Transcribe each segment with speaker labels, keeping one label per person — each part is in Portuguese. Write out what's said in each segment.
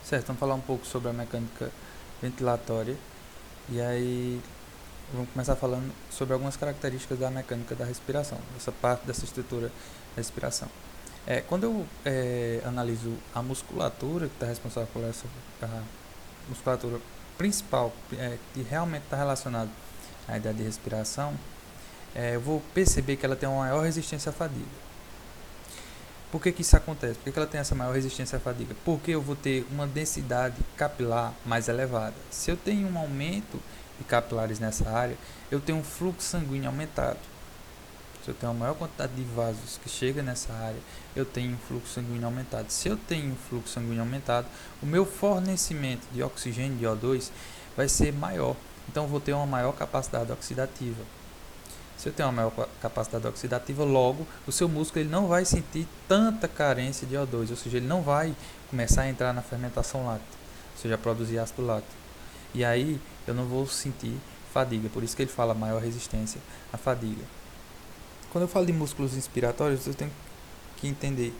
Speaker 1: Certo, vamos falar um pouco sobre a mecânica ventilatória. E aí vamos começar falando sobre algumas características da mecânica da respiração, essa parte dessa estrutura da respiração. Quando eu analiso a musculatura que está responsável por essa a musculatura principal, que realmente está relacionada à ideia de respiração, eu vou perceber que ela tem uma maior resistência à fadiga. Por que isso acontece? Por que ela tem essa maior resistência à fadiga? Porque eu vou ter uma densidade capilar mais elevada. Se eu tenho um aumento de capilares nessa área, eu tenho um fluxo sanguíneo aumentado. Se eu tenho uma maior quantidade de vasos que chega nessa área, eu tenho um fluxo sanguíneo aumentado. Se eu tenho um fluxo sanguíneo aumentado, o meu fornecimento de oxigênio, de O2, vai ser maior. Então eu vou ter uma maior capacidade oxidativa. Se eu tenho uma maior capacidade oxidativa, logo o seu músculo ele não vai sentir tanta carência de O2, ou seja, ele não vai começar a entrar na fermentação láctea, ou seja, produzir ácido láctico. E aí eu não vou sentir fadiga, por isso que ele fala maior resistência à fadiga. Quando eu falo de músculos inspiratórios, eu tenho que entender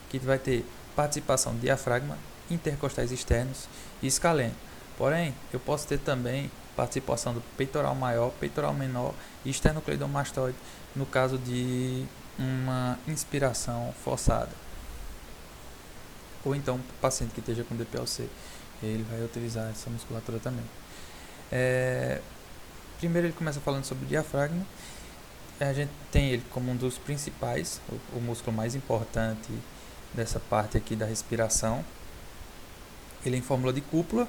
Speaker 1: que vai ter participação de diafragma, intercostais externos e escaleno. Porém, eu posso ter também participação do peitoral maior, peitoral menor e esternocleidomastoide no caso de uma inspiração forçada. Ou então, o paciente que esteja com DPLC, ele vai utilizar essa musculatura também. Primeiro ele começa falando sobre o diafragma. A gente tem ele como um dos principais, o músculo mais importante dessa parte aqui da respiração. Ele é em fórmula de cúpula,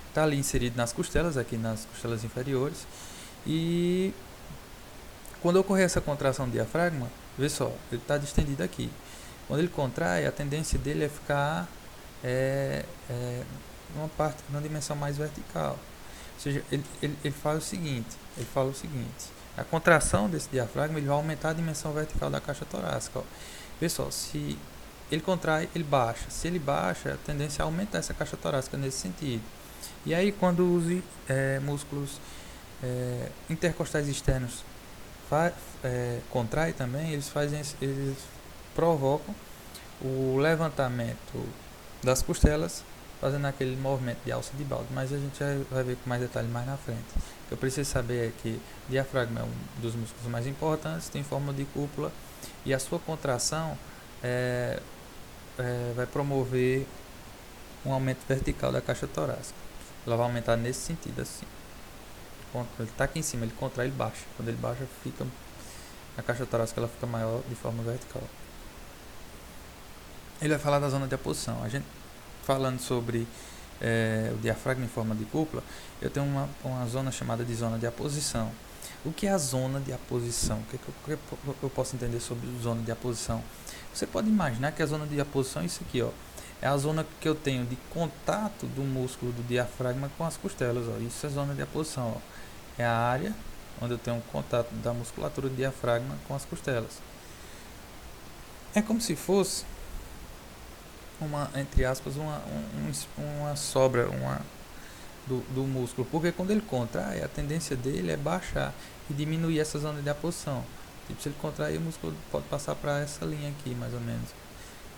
Speaker 1: está ali inserido nas costelas, aqui nas costelas inferiores. E quando ocorrer essa contração do diafragma, vê só, ele está distendido aqui. Quando ele contrai, a tendência dele é ficar numa dimensão mais vertical. Ou seja, ele fala o seguinte, a contração desse diafragma ele vai aumentar a dimensão vertical da caixa torácica. Ó. Pessoal, se ele contrai, ele baixa. Se ele baixa, a tendência é aumentar essa caixa torácica nesse sentido. E aí, quando os músculos intercostais externos contraem também, eles provocam o levantamento das costelas, fazendo aquele movimento de alça de balde, mas a gente vai ver com mais detalhe mais na frente. O que eu preciso saber é que o diafragma é um dos músculos mais importantes, tem forma de cúpula, e a sua contração vai promover um aumento vertical da caixa torácica. Ela vai aumentar nesse sentido, assim. Quando ele está aqui em cima, ele contrai, ele baixa. Quando ele baixa, a caixa torácica ela fica maior de forma vertical. Ele vai falar da zona de aposição. A gente falando sobre o diafragma em forma de cúpula, eu tenho uma zona chamada de zona de aposição. O que é a zona de aposição? O que eu posso entender sobre zona de aposição? Você pode imaginar que a zona de aposição é isso aqui, ó. É a zona que eu tenho de contato do músculo do diafragma com as costelas, ó. Isso é zona de aposição, ó. É a área onde eu tenho um contato da musculatura do diafragma com as costelas. É como se fosse entre aspas, uma sobra do músculo, porque quando ele contrai, a tendência dele é baixar e diminuir essa zona de aposição. Tipo, se ele contrair, o músculo pode passar para essa linha aqui, mais ou menos.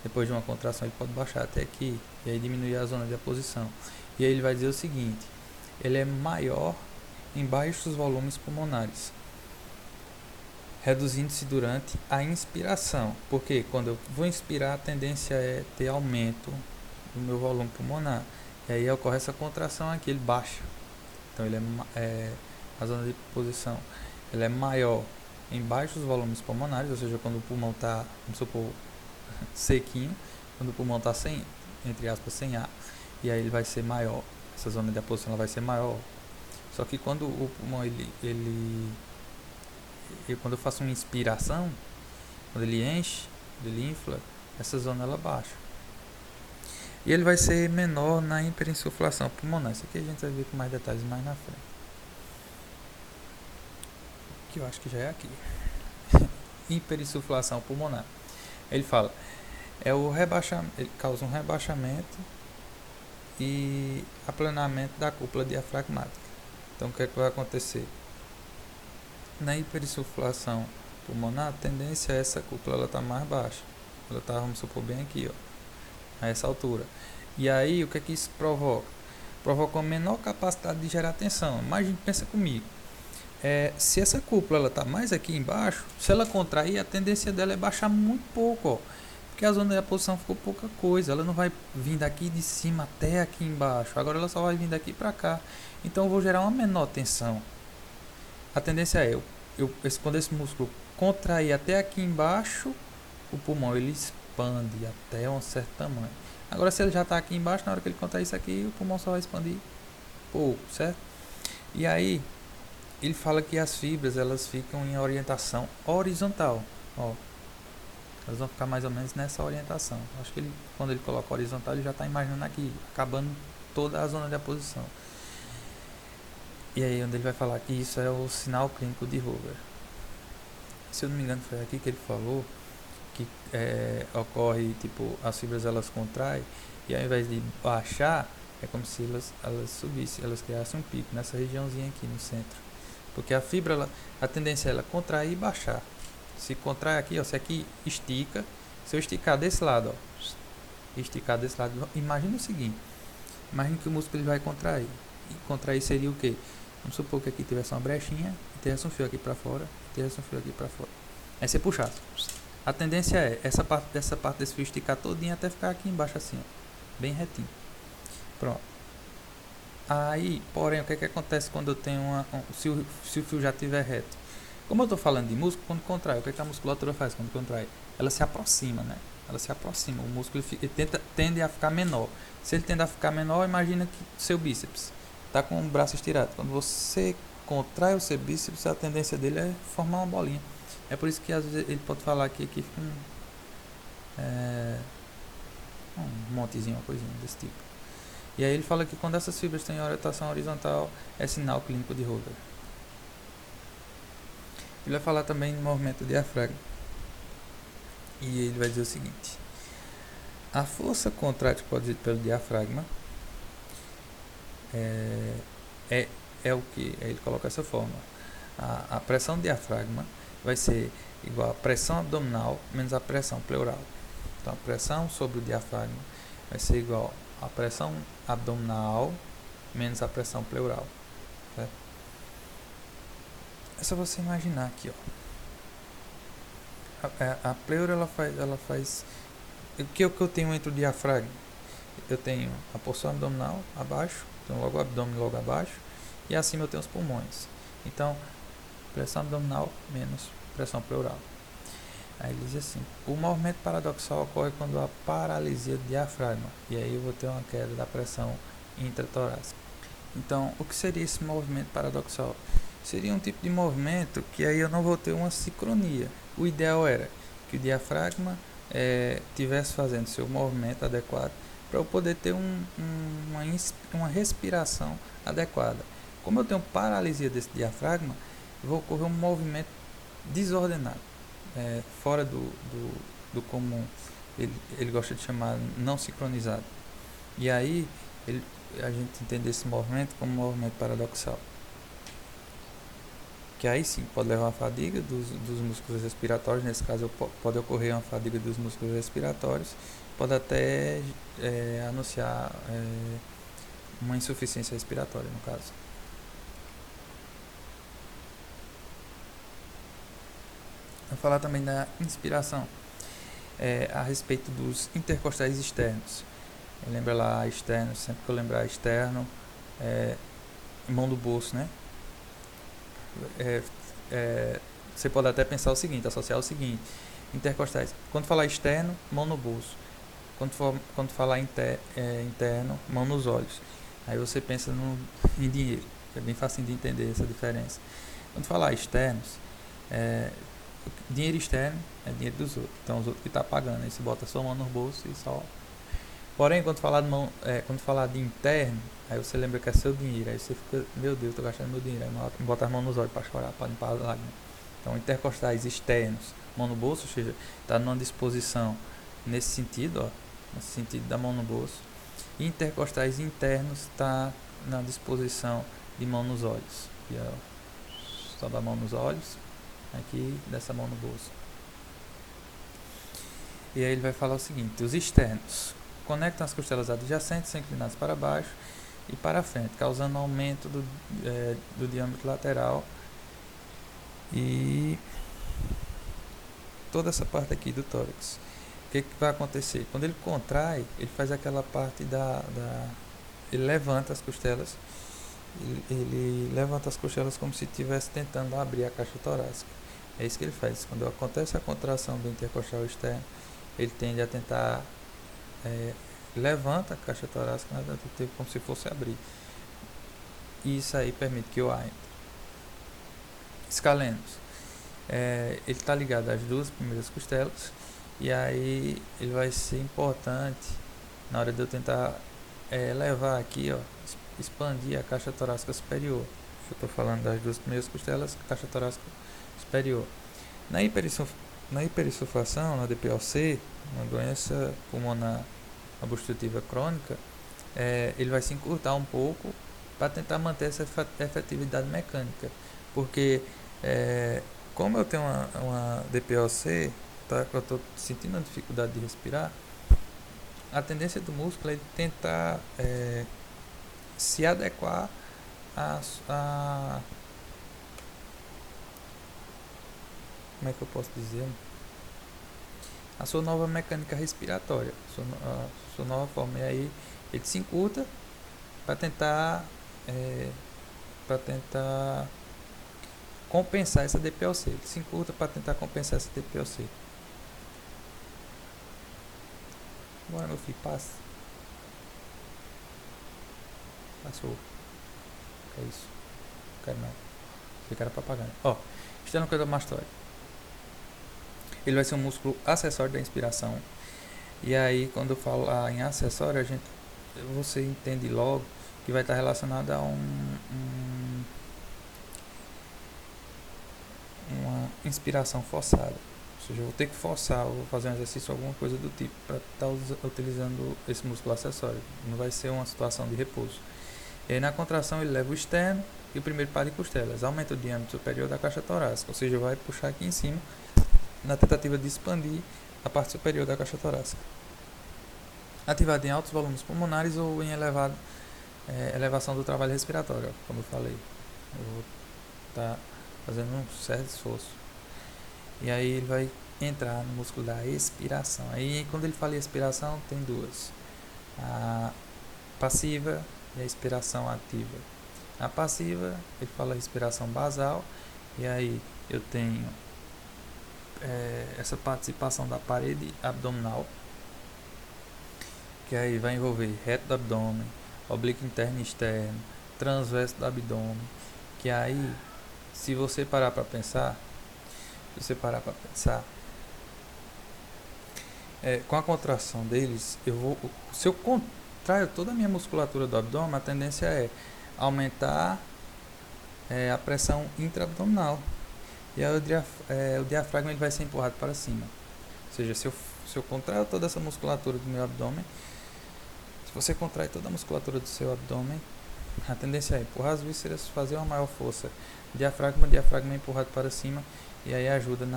Speaker 1: Depois de uma contração, ele pode baixar até aqui e aí diminuir a zona de aposição. E aí ele vai dizer o seguinte: ele é maior em baixos volumes pulmonares, reduzindo-se durante a inspiração, porque quando eu vou inspirar a tendência é ter aumento do meu volume pulmonar, e aí ocorre essa contração aqui, ele baixa. Então ele a zona de posição ela é maior em baixos volumes pulmonares, ou seja, quando o pulmão está, vamos supor, sequinho, quando o pulmão está sem, entre aspas, sem ar, e aí ele vai ser maior, essa zona de aposição ela vai ser maior. Só que quando o pulmão quando eu faço uma inspiração, quando ele enche, ele infla, essa zona ela baixa. E ele vai ser menor na hiperinsuflação pulmonar. Isso aqui a gente vai ver com mais detalhes mais na frente. Que eu acho que já é aqui. Hiperinsuflação pulmonar. Ele fala, ele causa um rebaixamento e aplanamento da cúpula diafragmática. Então o que é que vai acontecer? Na hiperinsuflação pulmonar, a tendência é essa cúpula ela tá mais baixa. Ela está, vamos supor, bem aqui, ó, a essa altura. E aí, o que é que isso provoca? Provoca uma menor capacidade de gerar tensão. Imagina, pensa comigo. Se essa cúpula está mais aqui embaixo, se ela contrair, a tendência dela é baixar muito pouco, ó, porque a zona de aposição ficou pouca coisa. Ela não vai vir daqui de cima até aqui embaixo. Agora ela só vai vir daqui para cá. Então eu vou gerar uma menor tensão. A tendência é quando esse músculo contrair até aqui embaixo, o pulmão ele expande até um certo tamanho. Agora se ele já está aqui embaixo, na hora que ele contrair isso aqui, o pulmão só vai expandir pouco, certo? E aí ele fala que as fibras elas ficam em orientação horizontal, ó. Elas vão ficar mais ou menos nessa orientação. Acho que quando ele coloca horizontal, ele já está imaginando aqui, acabando toda a zona de aposição. E aí onde ele vai falar que isso é o sinal clínico de Hoover. Se eu não me engano foi aqui que ele falou que ocorre, tipo, as fibras elas contraem e ao invés de baixar, é como se elas subissem, elas criassem um pico nessa regiãozinha aqui no centro. Porque a fibra, a tendência é ela contrair e baixar. Se contrai aqui, ó, se aqui estica, se eu esticar desse lado, ó, esticar desse lado, imagina o seguinte, imagina que o músculo ele vai contrair. E contrair seria o quê? Vamos supor que aqui tivesse uma brechinha, e tivesse um fio aqui para fora, e tivesse um fio aqui para fora. Aí você puxasse. A tendência é essa parte desse fio esticar todinha até ficar aqui embaixo assim, ó, bem retinho. Pronto. Aí, porém, o que é que acontece quando eu tenho se o fio já estiver reto? Como eu estou falando de músculo, quando contrai, o que é que a musculatura faz quando contrai? Ela se aproxima, né? Ela se aproxima, o músculo tende a ficar menor. Se ele tende a ficar menor, imagina que seu bíceps está com o braço estirado. Quando você contrai o seu bíceps, a tendência dele é formar uma bolinha. É por isso que às vezes ele pode falar que aqui fica um montezinho, uma coisinha desse tipo. E aí ele fala que quando essas fibras têm orientação horizontal, é sinal clínico de Hoover. Ele vai falar também no movimento do diafragma. E ele vai dizer o seguinte: a força contrátil produzida pelo diafragma é o que? Ele coloca essa forma: a pressão do diafragma vai ser igual a pressão abdominal menos a pressão pleural. Então a pressão sobre o diafragma vai ser igual a pressão abdominal menos a pressão pleural. Certo? É só você imaginar aqui, ó. A pleura ela faz o que eu tenho entre o diafragma? Eu tenho a porção abdominal abaixo, então logo o abdômen logo abaixo, e acima eu tenho os pulmões. Então, pressão abdominal menos pressão pleural. Aí ele diz assim: o movimento paradoxal ocorre quando há paralisia do diafragma, e aí eu vou ter uma queda da pressão intratorácica. Então, o que seria esse movimento paradoxal? Seria um tipo de movimento que aí eu não vou ter uma sincronia. O ideal era que o diafragma estivesse fazendo seu movimento adequado para eu poder ter uma respiração adequada. Como eu tenho paralisia desse diafragma, vai ocorrer um movimento desordenado, fora do comum. Ele gosta de chamar não sincronizado. E aí a gente entende esse movimento como um movimento paradoxal. Que aí sim pode levar a fadiga dos músculos respiratórios, nesse caso pode ocorrer uma fadiga dos músculos respiratórios, pode até anunciar uma insuficiência respiratória, no caso. Vou falar também da inspiração, a respeito dos intercostais externos. Lembra lá externo, sempre que eu lembrar externo, mão no bolso, né? Você pode até pensar o seguinte, associar o seguinte: intercostais, quando falar externo, mão no bolso. Quando falar interno, mão nos olhos. Aí você pensa em dinheiro. É bem fácil de entender essa diferença. Quando falar externos, dinheiro externo é dinheiro dos outros. Então os outros que estão pagando. Aí você bota a sua mão no bolso e só. Porém, quando falar de interno, aí você lembra que é seu dinheiro. Aí você fica: meu Deus, estou gastando meu dinheiro. Aí bota as mãos nos olhos para chorar, para limpar as lágrimas. Então, intercostais externos, mão no bolso, ou seja, está numa disposição nesse sentido, ó, nesse sentido da mão no bolso. E intercostais internos está na disposição de mão nos olhos. E, ó, só da mão nos olhos, aqui dessa mão no bolso. E aí ele vai falar o seguinte: os externos, conectam as costelas adjacentes, são inclinadas para baixo e para frente, causando aumento do diâmetro lateral e toda essa parte aqui do tórax. O que vai acontecer? Quando ele contrai, ele faz aquela parte ele levanta as costelas, ele levanta as costelas como se estivesse tentando abrir a caixa torácica. É isso que ele faz. Quando acontece a contração do intercostal externo, ele tende a tentar levanta a caixa torácica, né, como se fosse abrir. E isso aí permite que o ar entre. Escalenos. Ele está ligado às duas primeiras costelas, e aí ele vai ser importante na hora de eu tentar levar aqui, ó, expandir a caixa torácica superior. Eu estou falando das duas primeiras costelas, caixa torácica superior. Na hiperissuflação, na DPOC, uma doença pulmonar obstrutiva crônica, ele vai se encurtar um pouco para tentar manter essa efetividade mecânica, porque como eu tenho uma DPOC, tá, eu estou sentindo a dificuldade de respirar, a tendência do músculo é tentar se adequar a como é que eu posso dizer? A sua nova mecânica respiratória, a sua nova forma. E aí ele se encurta para tentar compensar essa DPOC. Ele se encurta para tentar compensar essa DPOC. Bora, meu filho, passa. Passou. Que é isso? Não quero não. Esse cara é papagaio. Ó, esternocleidomastoide. Ele vai ser um músculo acessório da inspiração. E aí, quando eu falo em acessório, você entende logo que vai estar relacionado a uma inspiração forçada. Ou seja, eu vou ter que forçar, ou vou fazer um exercício, alguma coisa do tipo, para estar utilizando esse músculo acessório. Não vai ser uma situação de repouso. E aí, na contração, ele leva o externo e o primeiro par de costelas. Aumenta o diâmetro superior da caixa torácica. Ou seja, vai puxar aqui em cima, na tentativa de expandir a parte superior da caixa torácica. Ativado em altos volumes pulmonares ou em elevação do trabalho respiratório, como eu falei. Eu vou estar fazendo um certo esforço. E aí ele vai entrar no músculo da expiração. Aí quando ele fala em expiração, tem duas. A passiva e a expiração ativa. A passiva, ele fala respiração basal. E aí eu tenho essa participação da parede abdominal, que aí vai envolver reto do abdômen, oblíquo interno e externo, transverso do abdômen, que aí, se você parar para pensar, com a contração deles, se eu contraio toda a minha musculatura do abdômen, a tendência é aumentar a pressão intraabdominal. E aí o diafragma ele vai ser empurrado para cima. Ou seja, se eu contraio toda essa musculatura do meu abdômen, se você contrai toda a musculatura do seu abdômen, a tendência é empurrar as vísceras, fazer uma maior força. O diafragma é empurrado para cima, e aí ajuda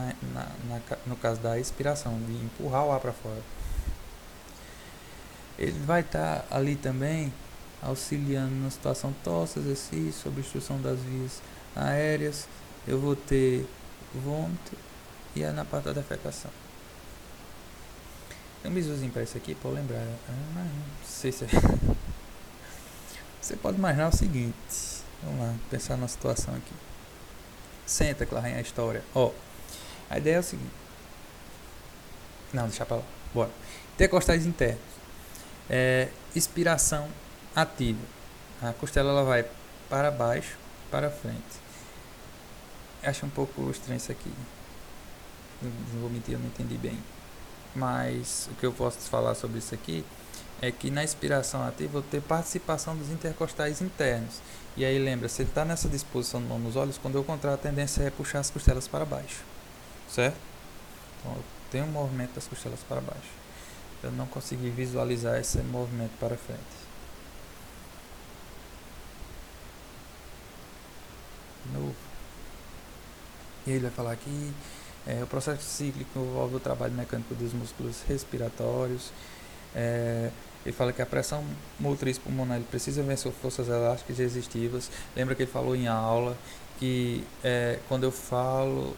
Speaker 1: no caso da expiração, de empurrar o ar para fora. Ele vai estar ali também auxiliando na situação tosse, exercício, obstrução das vias aéreas. Eu vou ter vômito e na parte da defecação. Tem um bizuzinho para isso aqui, para eu lembrar. Não sei se Você pode imaginar o seguinte. Vamos lá, pensar na situação aqui. Senta, que lá vem a história. A ideia é o seguinte. Não, deixa para lá. Bora. Intercostais internos. Expiração ativa. A costela ela vai para baixo, para frente. Acho um pouco estranho isso aqui. Não vou mentir, eu não entendi bem. Mas o que eu posso falar sobre isso aqui é que na expiração ativa eu vou ter participação dos intercostais internos. E aí lembra, se ele está nessa disposição de mão nos olhos, quando eu contraio a tendência é puxar as costelas para baixo. Certo? Então eu tenho um movimento das costelas para baixo. Eu não consegui visualizar esse movimento para frente. De novo. E ele vai falar que o processo cíclico envolve o trabalho mecânico dos músculos respiratórios, Ele fala que a pressão motriz pulmonar ele precisa vencer forças elásticas e resistivas. Lembra que ele falou em aula que quando eu falo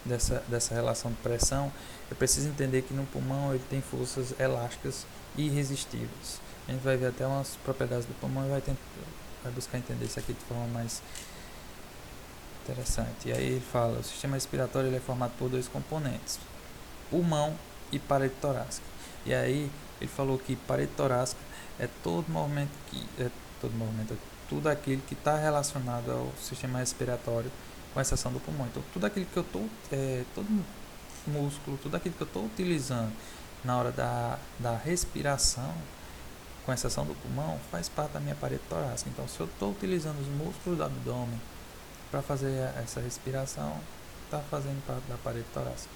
Speaker 1: dessa relação de pressão, eu preciso entender que no pulmão ele tem forças elásticas e resistivas. A gente vai ver até umas propriedades do pulmão e vai buscar entender isso aqui de forma mais interessante. E aí ele fala, o sistema respiratório ele é formado por dois componentes, pulmão e parede torácica. E aí ele falou que parede torácica é todo movimento tudo aquilo que está relacionado ao sistema respiratório, com exceção do pulmão. Então tudo aquilo que eu estou, todo músculo, tudo aquilo que eu estou utilizando na hora da respiração, com exceção do pulmão, faz parte da minha parede torácica. Então se eu estou utilizando os músculos do abdômen para fazer essa respiração, está fazendo parte da parede torácica.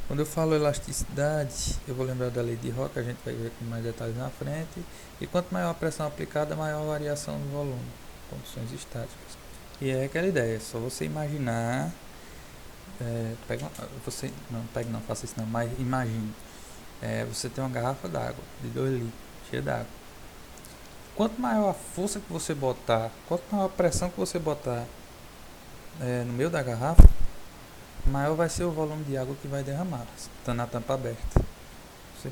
Speaker 1: Quando eu falo elasticidade, eu vou lembrar da lei de Rock, a gente vai ver com mais detalhes na frente. E quanto maior a pressão aplicada, maior a variação do volume, condições estáticas. E é aquela ideia, só você imaginar, não faça isso não, mas imagine, você tem uma garrafa d'água, de 2 litros, cheia d'água. Quanto maior a força que você botar, quanto maior a pressão que você botar no meio da garrafa, maior vai ser o volume de água que vai derramar, estando a tampa aberta. Se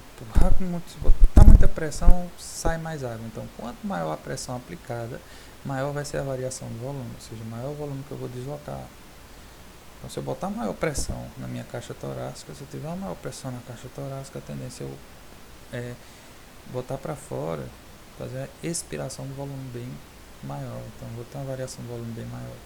Speaker 1: botar muita pressão, sai mais água. Então, quanto maior a pressão aplicada, maior vai ser a variação do volume, ou seja, maior o volume que eu vou deslocar. Então, se eu botar maior pressão na minha caixa torácica, se eu tiver uma maior pressão na caixa torácica, a tendência é botar para fora, fazer a expiração do volume bem maior. Então, vou ter uma variação do volume bem maior.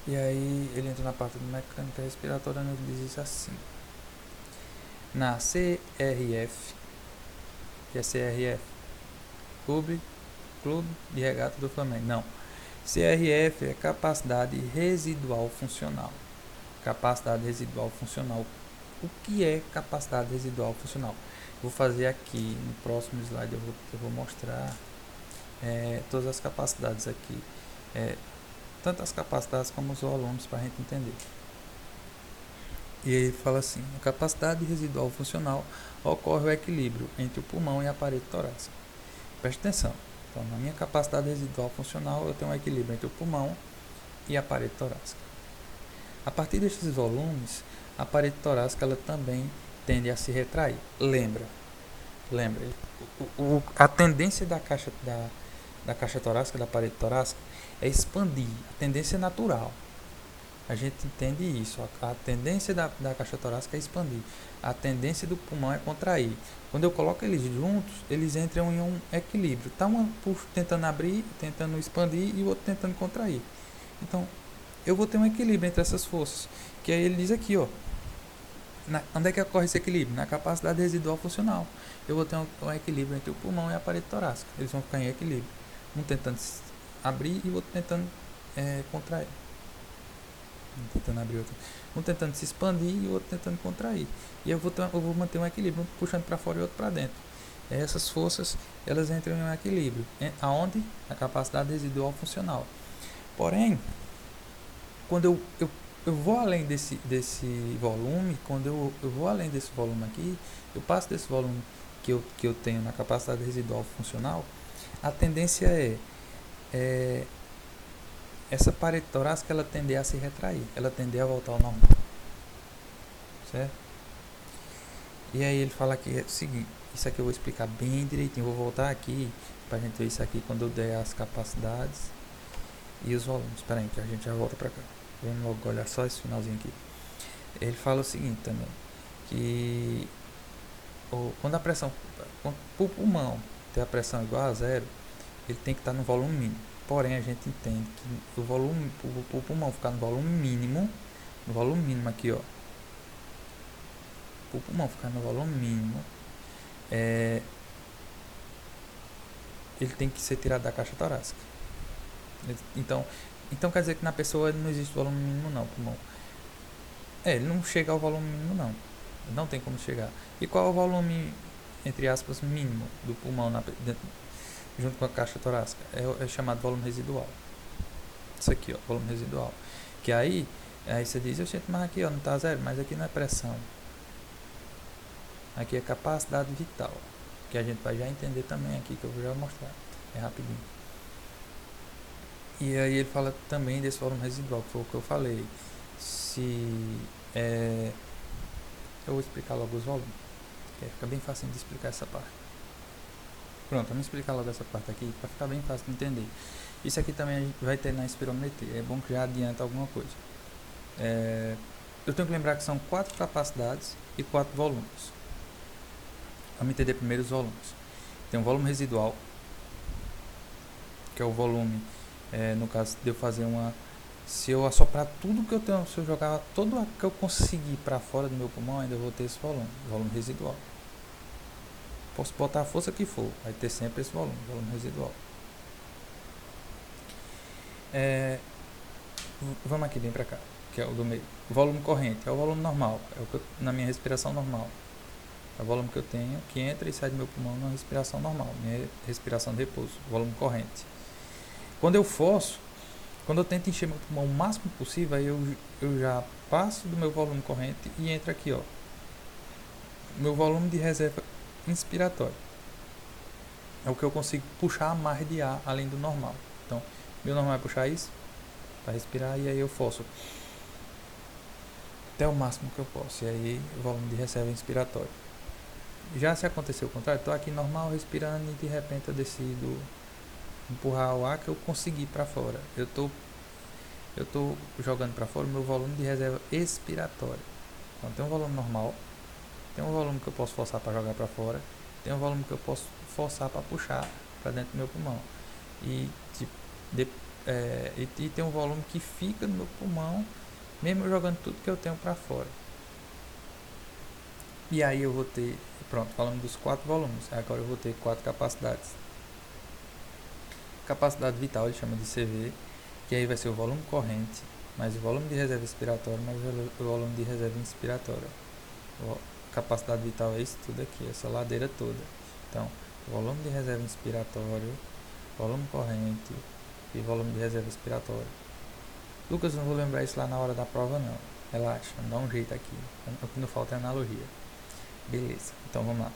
Speaker 1: E aí ele entra na parte de mecânica respiratória, onde ele diz assim: na CRF, que é CRF, Clube de Regata do Flamengo. Não, CRF é capacidade residual funcional. Capacidade residual funcional. O que é capacidade residual funcional? Vou fazer aqui no próximo slide, eu vou mostrar todas as capacidades aqui. Tanto as capacidades como os volumes, para a gente entender. E ele fala assim: a capacidade residual funcional ocorre o equilíbrio entre o pulmão e a parede torácica. Preste atenção. Então, na minha capacidade residual funcional, eu tenho um equilíbrio entre o pulmão e a parede torácica. A partir destes volumes, a parede torácica ela também tende a se retrair. Lembra, a tendência da caixa torácica, da parede torácica, é expandir. A tendência natural. A gente entende isso. A tendência da caixa torácica é expandir. A tendência do pulmão é contrair. Quando eu coloco eles juntos, eles entram em um equilíbrio. Tá um tentando abrir, tentando expandir, e o outro tentando contrair. Então, eu vou ter um equilíbrio entre essas forças. Que aí ele diz aqui, ó. Onde é que ocorre esse equilíbrio? Na capacidade residual funcional. Eu vou ter um equilíbrio entre o pulmão e a parede torácica. Eles vão ficar em equilíbrio. Um tentando abrir e o outro tentando contrair. Tentando abrir outro. Um tentando se expandir e o outro tentando contrair. E eu vou manter um equilíbrio, um puxando para fora e outro para dentro. Essas forças, elas entram em um equilíbrio. Aonde? A capacidade residual funcional. Porém, quando eu vou além desse volume, quando eu vou além desse volume aqui, eu passo desse volume que eu tenho na capacidade residual funcional, a tendência essa parede torácica ela tende a se retrair, ela tende a voltar ao normal, certo? E aí ele fala que é o seguinte, isso aqui eu vou explicar bem direitinho, vou voltar aqui pra gente ver isso aqui quando eu der as capacidades e os volumes. Espera aí que a gente já volta pra cá, vamos logo olhar só esse finalzinho aqui. Ele fala o seguinte também, que quando a pressão, quando o pulmão tem a pressão igual a zero, ele tem que estar no volume mínimo. Porém, a gente entende que o volume, o pulmão ficar no volume mínimo aqui, ó. O pulmão ficar no volume mínimo, ele tem que ser tirado da caixa torácica. Então quer dizer que na pessoa não existe volume mínimo não, pulmão. Ele não chega ao volume mínimo não. Não tem como chegar. E qual é o volume, entre aspas, mínimo do pulmão junto com a caixa torácica? É chamado volume residual. Isso aqui, ó, volume residual. Que aí você diz, mas aqui, ó, não tá zero, mas aqui não é pressão. Aqui é capacidade vital, que a gente vai já entender também aqui, que eu vou já mostrar. É rapidinho. E aí ele fala também desse volume residual, que foi o que eu falei. Eu vou explicar logo os volumes, que fica bem fácil de explicar essa parte. Pronto, vamos explicar logo essa parte aqui, para ficar bem fácil de entender. Isso aqui também a gente vai ter na espirometria, é bom que já adianta alguma coisa. Eu tenho que lembrar que são 4 capacidades e 4 volumes. Vamos entender primeiro os volumes. Tem um volume residual, que é o volume, no caso de eu fazer se eu assoprar tudo que eu tenho, se eu jogar todo o que eu conseguir para fora do meu pulmão, ainda vou ter esse volume residual. Posso botar a força que for, vai ter sempre esse volume residual. Vamos aqui bem para cá, que é o do meio. Volume corrente é o volume normal, é o que na minha respiração normal. É o volume que eu tenho que entra e sai do meu pulmão na respiração normal, minha respiração de repouso, volume corrente. Quando eu forço, quando eu tento encher meu pulmão o máximo possível, aí eu já passo do meu volume corrente e entra aqui, ó, meu volume de reserva inspiratório. É o que eu consigo puxar mais de ar além do normal. Então, meu normal é puxar isso para respirar, e aí eu forço até o máximo que eu posso, e aí o volume de reserva inspiratório. Já se acontecer o contrário, estou aqui normal respirando e de repente eu decido empurrar o ar que eu consegui para fora. Eu tô jogando para fora o meu volume de reserva expiratória. Então tem um volume normal, tem um volume que eu posso forçar para jogar para fora, tem um volume que eu posso forçar para puxar para dentro do meu pulmão. E tem um volume que fica no meu pulmão, mesmo jogando tudo que eu tenho para fora. E aí eu vou ter, pronto, falando dos 4 volumes, agora eu vou ter 4 capacidades. Capacidade vital ele chama de CV, que aí vai ser o volume corrente, mais o volume de reserva expiratória, mais o volume de reserva inspiratória. Capacidade vital é isso tudo aqui, essa ladeira toda. Então, volume de reserva inspiratório, volume corrente e volume de reserva expiratória. Lucas, não vou lembrar isso lá na hora da prova não, relaxa, vamos dar um jeito aqui, o que não falta é analogia. Beleza, então vamos lá.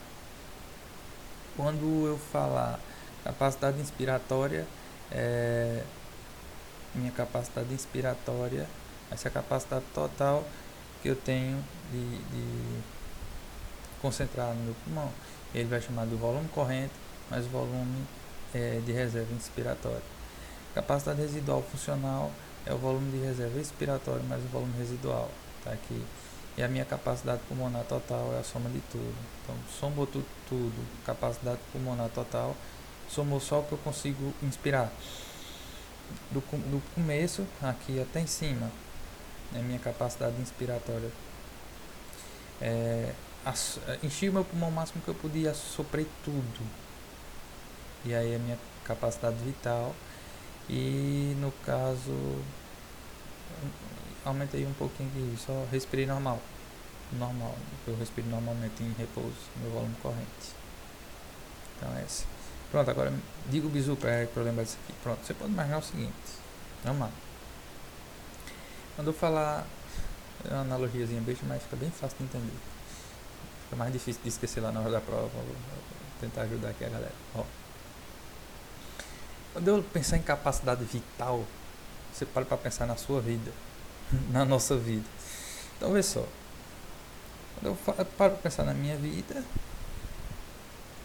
Speaker 1: Quando eu falar capacidade inspiratória, minha capacidade inspiratória vai ser a capacidade total que eu tenho de concentrar no meu pulmão. Ele vai chamar do volume corrente mais o volume de reserva inspiratória. Capacidade residual funcional é o volume de reserva expiratória mais o volume residual. Tá aqui. E a minha capacidade pulmonar total é a soma de tudo. Então, somou tudo, capacidade pulmonar total, somou só o que eu consigo inspirar. Do começo, aqui até em cima, é minha capacidade inspiratória. Enchi o meu pulmão o máximo que eu podia, soprei tudo. E aí a minha capacidade vital. E no caso, aumentei um pouquinho aqui, só respirei normal, eu respiro normalmente em repouso, meu volume corrente. Então é esse. Pronto, agora diga o bizu para eu lembrar disso aqui. Pronto, você pode imaginar o seguinte, vamos lá. Quando eu falar, é uma analogiazinha besta, mas fica bem fácil de entender. Fica mais difícil de esquecer lá na hora da prova, vou tentar ajudar aqui a galera. Ó. Quando eu pensar em capacidade vital, você para pensar na sua vida, na nossa vida. Então, vê só. Quando eu paro para pensar na minha vida,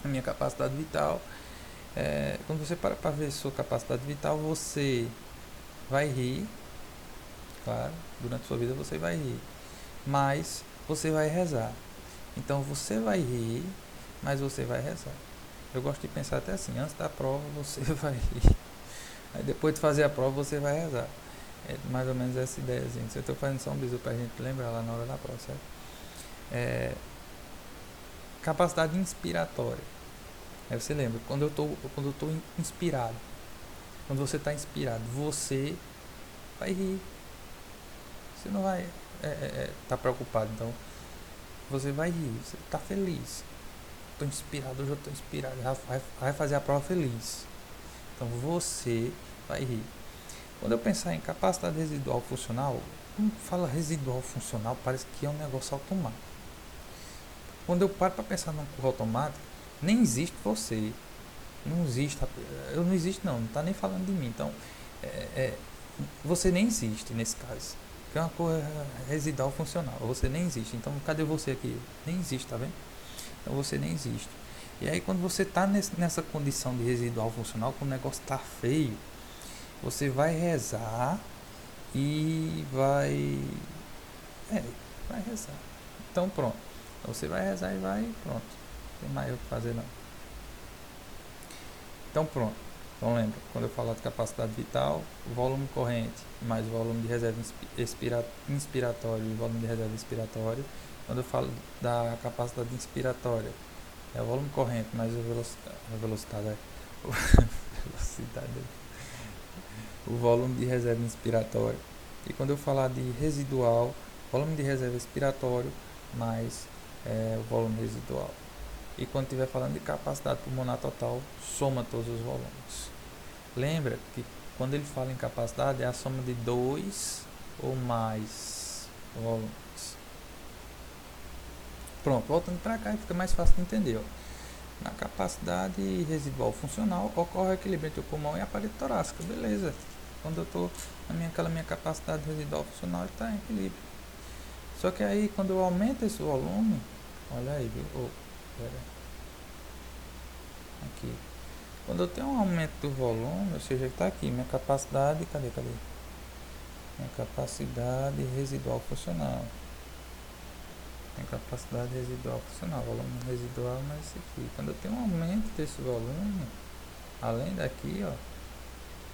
Speaker 1: na minha capacidade vital, quando você para ver sua capacidade vital, você vai rir, claro, durante a sua vida você vai rir, mas você vai rezar. Então, você vai rir, mas você vai rezar. Eu gosto de pensar até assim, antes da prova você vai rir, aí depois de fazer a prova você vai rezar. É mais ou menos essa ideia. Eu estou fazendo só um bisu para a gente lembrar lá na hora da prova, certo? Capacidade inspiratória. Aí você lembra, quando eu estou inspirado, quando você está inspirado, você vai rir. Você não vai tá preocupado, então você vai rir, você está feliz. Estou inspirado, hoje eu estou inspirado, vai fazer a prova feliz. Então você vai rir. Quando eu pensar em capacidade residual funcional, quando fala residual funcional, parece que é um negócio automático. Quando eu paro para pensar numa curva automática, nem existe você. Não existe. Eu não existe não está nem falando de mim. Então, você nem existe nesse caso. Que é uma curva residual funcional. Você nem existe. Então, cadê você aqui? Nem existe, tá vendo? Então, você nem existe. E aí, quando você está nessa condição de residual funcional, quando o negócio está feio, você vai rezar e vai rezar. Então, pronto. Você vai rezar e vai, pronto. Não tem mais o que fazer, não. Então, pronto. Então, lembra, quando eu falar de capacidade vital, volume corrente mais volume de reserva inspiratório e volume de reserva expiratória. Quando eu falo da capacidade inspiratória, é o volume corrente mais a velocidade, o volume de reserva inspiratória. E quando eu falar de residual, volume de reserva expiratório mais o volume residual. E quando estiver falando de capacidade pulmonar total, soma todos os volumes. Lembra que quando ele fala em capacidade é a soma de 2 ou mais volumes. Pronto, voltando para cá fica mais fácil de entender. Ó. Na capacidade residual funcional ocorre o equilíbrio entre o pulmão e a parede torácica. Beleza. Quando eu estou naquela minha capacidade residual funcional, está em equilíbrio. Só que aí quando eu aumento esse volume, olha aí, viu? Aqui. Quando eu tenho um aumento do volume, ou seja, está aqui, minha capacidade, cadê? Minha capacidade residual funcional. Minha capacidade residual funcional, volume residual mais esse aqui. Quando eu tenho um aumento desse volume, além daqui, ó,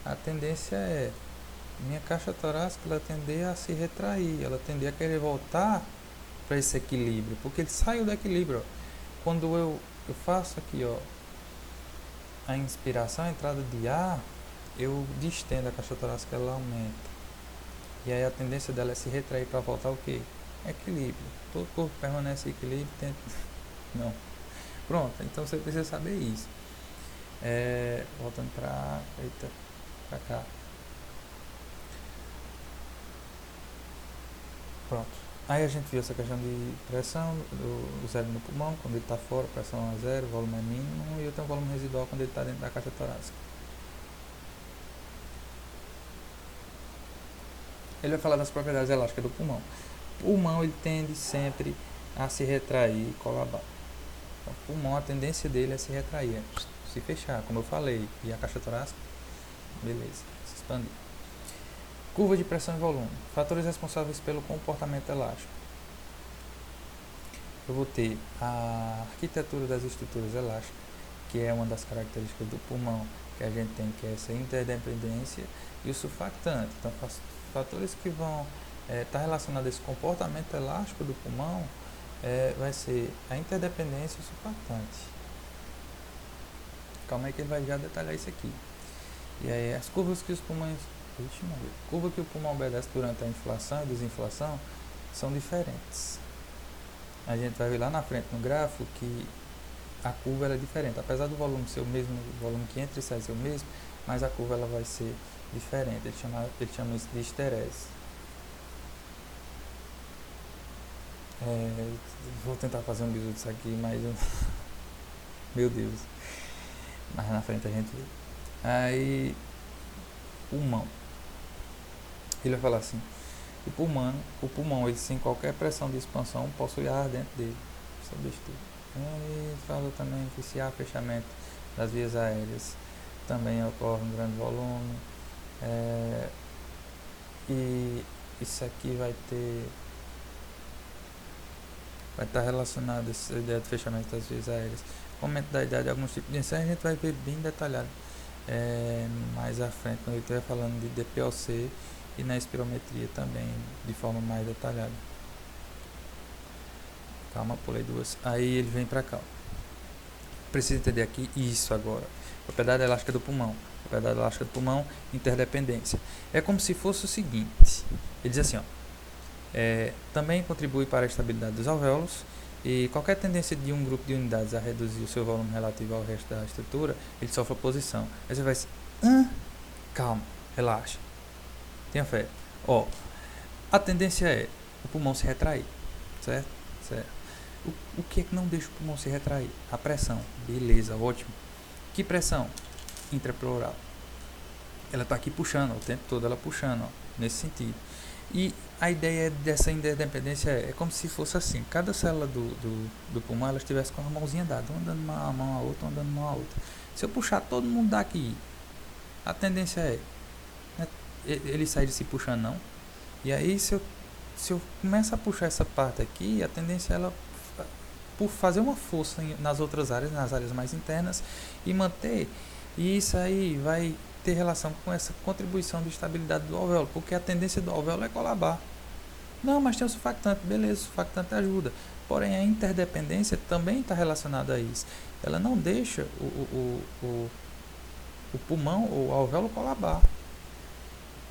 Speaker 1: a tendência é minha caixa torácica ela tender a se retrair, ela tender a querer voltar para esse equilíbrio, porque ele saiu do equilíbrio. Ó. Quando eu faço aqui, ó, a inspiração, a entrada de ar, eu distendo a caixa torácica, ela aumenta. E aí a tendência dela é se retrair para voltar o quê? Equilíbrio. Todo corpo permanece em equilíbrio. Não. Pronto, então você precisa saber isso. Voltando para cá. Pronto. Aí a gente viu essa questão de pressão, do zero no pulmão, quando ele está fora, pressão é zero, volume é mínimo, e eu tenho um volume residual quando ele está dentro da caixa torácica. Ele vai falar das propriedades elásticas do pulmão. O pulmão ele tende sempre a se retrair e colabar. Então, o pulmão, a tendência dele é se retrair, se fechar, como eu falei, e a caixa torácica, beleza, se expandir. Curva de pressão e volume. Fatores responsáveis pelo comportamento elástico. Eu vou ter a arquitetura das estruturas elásticas, que é uma das características do pulmão que a gente tem, que é essa interdependência, e o surfactante. Então, fatores que vão estar relacionados a esse comportamento elástico do pulmão vai ser a interdependência e o surfactante. Calma aí que ele vai já detalhar isso aqui. E aí as curvas que os pulmões... curva que o pulmão obedece durante a inflação e desinflação são diferentes. A gente vai ver lá na frente no gráfico que a curva ela é diferente. Apesar do volume ser o mesmo, o volume que entra e sai ser o mesmo, mas a curva ela vai ser diferente. Ele chama isso de esterese. Vou tentar fazer um bisu disso aqui, mas... Meu Deus. Mas na frente a gente vê. Aí... Pulmão. Ele vai falar assim: o pulmão ele sem qualquer pressão de expansão possui ar dentro dele. Isso é besteira. Ele fala também que se há fechamento das vias aéreas também ocorre um grande volume. E isso aqui vai estar relacionado a essa ideia de fechamento das vias aéreas. Com o aumento da idade de alguns tipos de ensaio, a gente vai ver bem detalhado mais à frente, quando ele estiver falando de DPOC e na espirometria também, de forma mais detalhada. Calma, pulei duas. Aí ele vem para cá. Precisa entender aqui isso agora. Propriedade elástica do pulmão. Propriedade elástica do pulmão, interdependência. É como se fosse o seguinte. Ele diz assim, ó. Também contribui para a estabilidade dos alvéolos. E qualquer tendência de um grupo de unidades a reduzir o seu volume relativo ao resto da estrutura, ele sofre oposição. Aí você vai dizer, calma, relaxa. Tenha fé. Ó, a tendência é o pulmão se retrair, certo? Certo. O que é que não deixa o pulmão se retrair? A pressão. Beleza, ótimo. Que pressão? Intrapleural. Ela está aqui puxando, o tempo todo ela puxando, ó, nesse sentido. E a ideia dessa interdependência é como se fosse assim, cada célula do pulmão ela estivesse com a mãozinha dada, uma dando uma mão a outra, uma dando uma a outra. Se eu puxar todo mundo daqui, a tendência é, né, ele sair de se puxando não. E aí se eu começar a puxar essa parte aqui, a tendência é ela por fazer uma força nas outras áreas, nas áreas mais internas, e manter. E isso aí vai ter relação com essa contribuição de estabilidade do alvéolo, porque a tendência do alvéolo é colabar. Não, mas tem o surfactante, beleza, o surfactante ajuda. Porém, a interdependência também está relacionada a isso. Ela não deixa o pulmão ou o alvéolo colabar.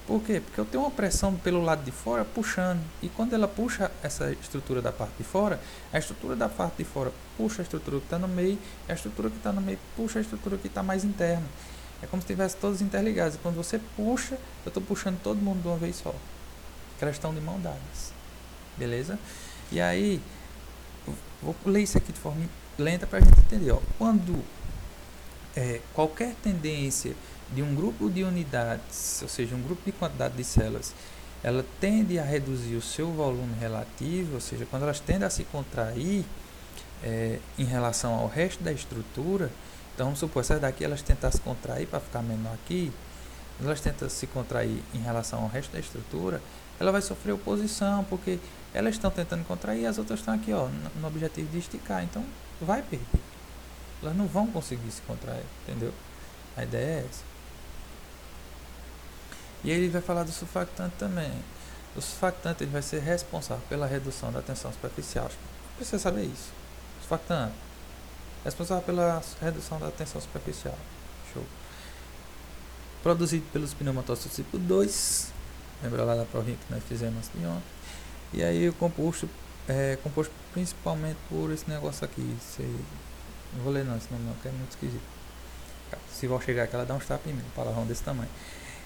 Speaker 1: Por quê? Porque eu tenho uma pressão pelo lado de fora puxando. E quando ela puxa essa estrutura da parte de fora, a estrutura da parte de fora puxa a estrutura que está no meio, e a estrutura que está no meio puxa a estrutura que está mais interna. É como se estivesse todos interligados. E quando você puxa, eu estou puxando todo mundo de uma vez só. Porque elas estão de mão dadas. Beleza? E aí, vou ler isso aqui de forma lenta para a gente entender. Ó. Quando qualquer tendência de um grupo de unidades, ou seja, um grupo de quantidade de células, ela tende a reduzir o seu volume relativo, ou seja, quando elas tendem a se contrair em relação ao resto da estrutura, então vamos supor, essas daqui elas tentam se contrair para ficar menor aqui, quando elas tentam se contrair em relação ao resto da estrutura, ela vai sofrer oposição, porque elas estão tentando contrair e as outras estão aqui, ó, no objetivo de esticar, então vai perder. Elas não vão conseguir se contrair, entendeu? A ideia é essa. E ele vai falar do surfactante também. O surfactante ele vai ser responsável pela redução da tensão superficial. Precisa saber isso. Surfactante responsável pela redução da tensão superficial. Show. Produzido pelos pneumatócitos tipo 2. Lembra lá da provinha que nós fizemos de ontem. E aí o composto é composto principalmente por esse negócio aqui. Não vou ler não, esse nome não, que é muito esquisito. Se vou chegar aqui, ela dá uns tapas em mim, um palavrão desse tamanho.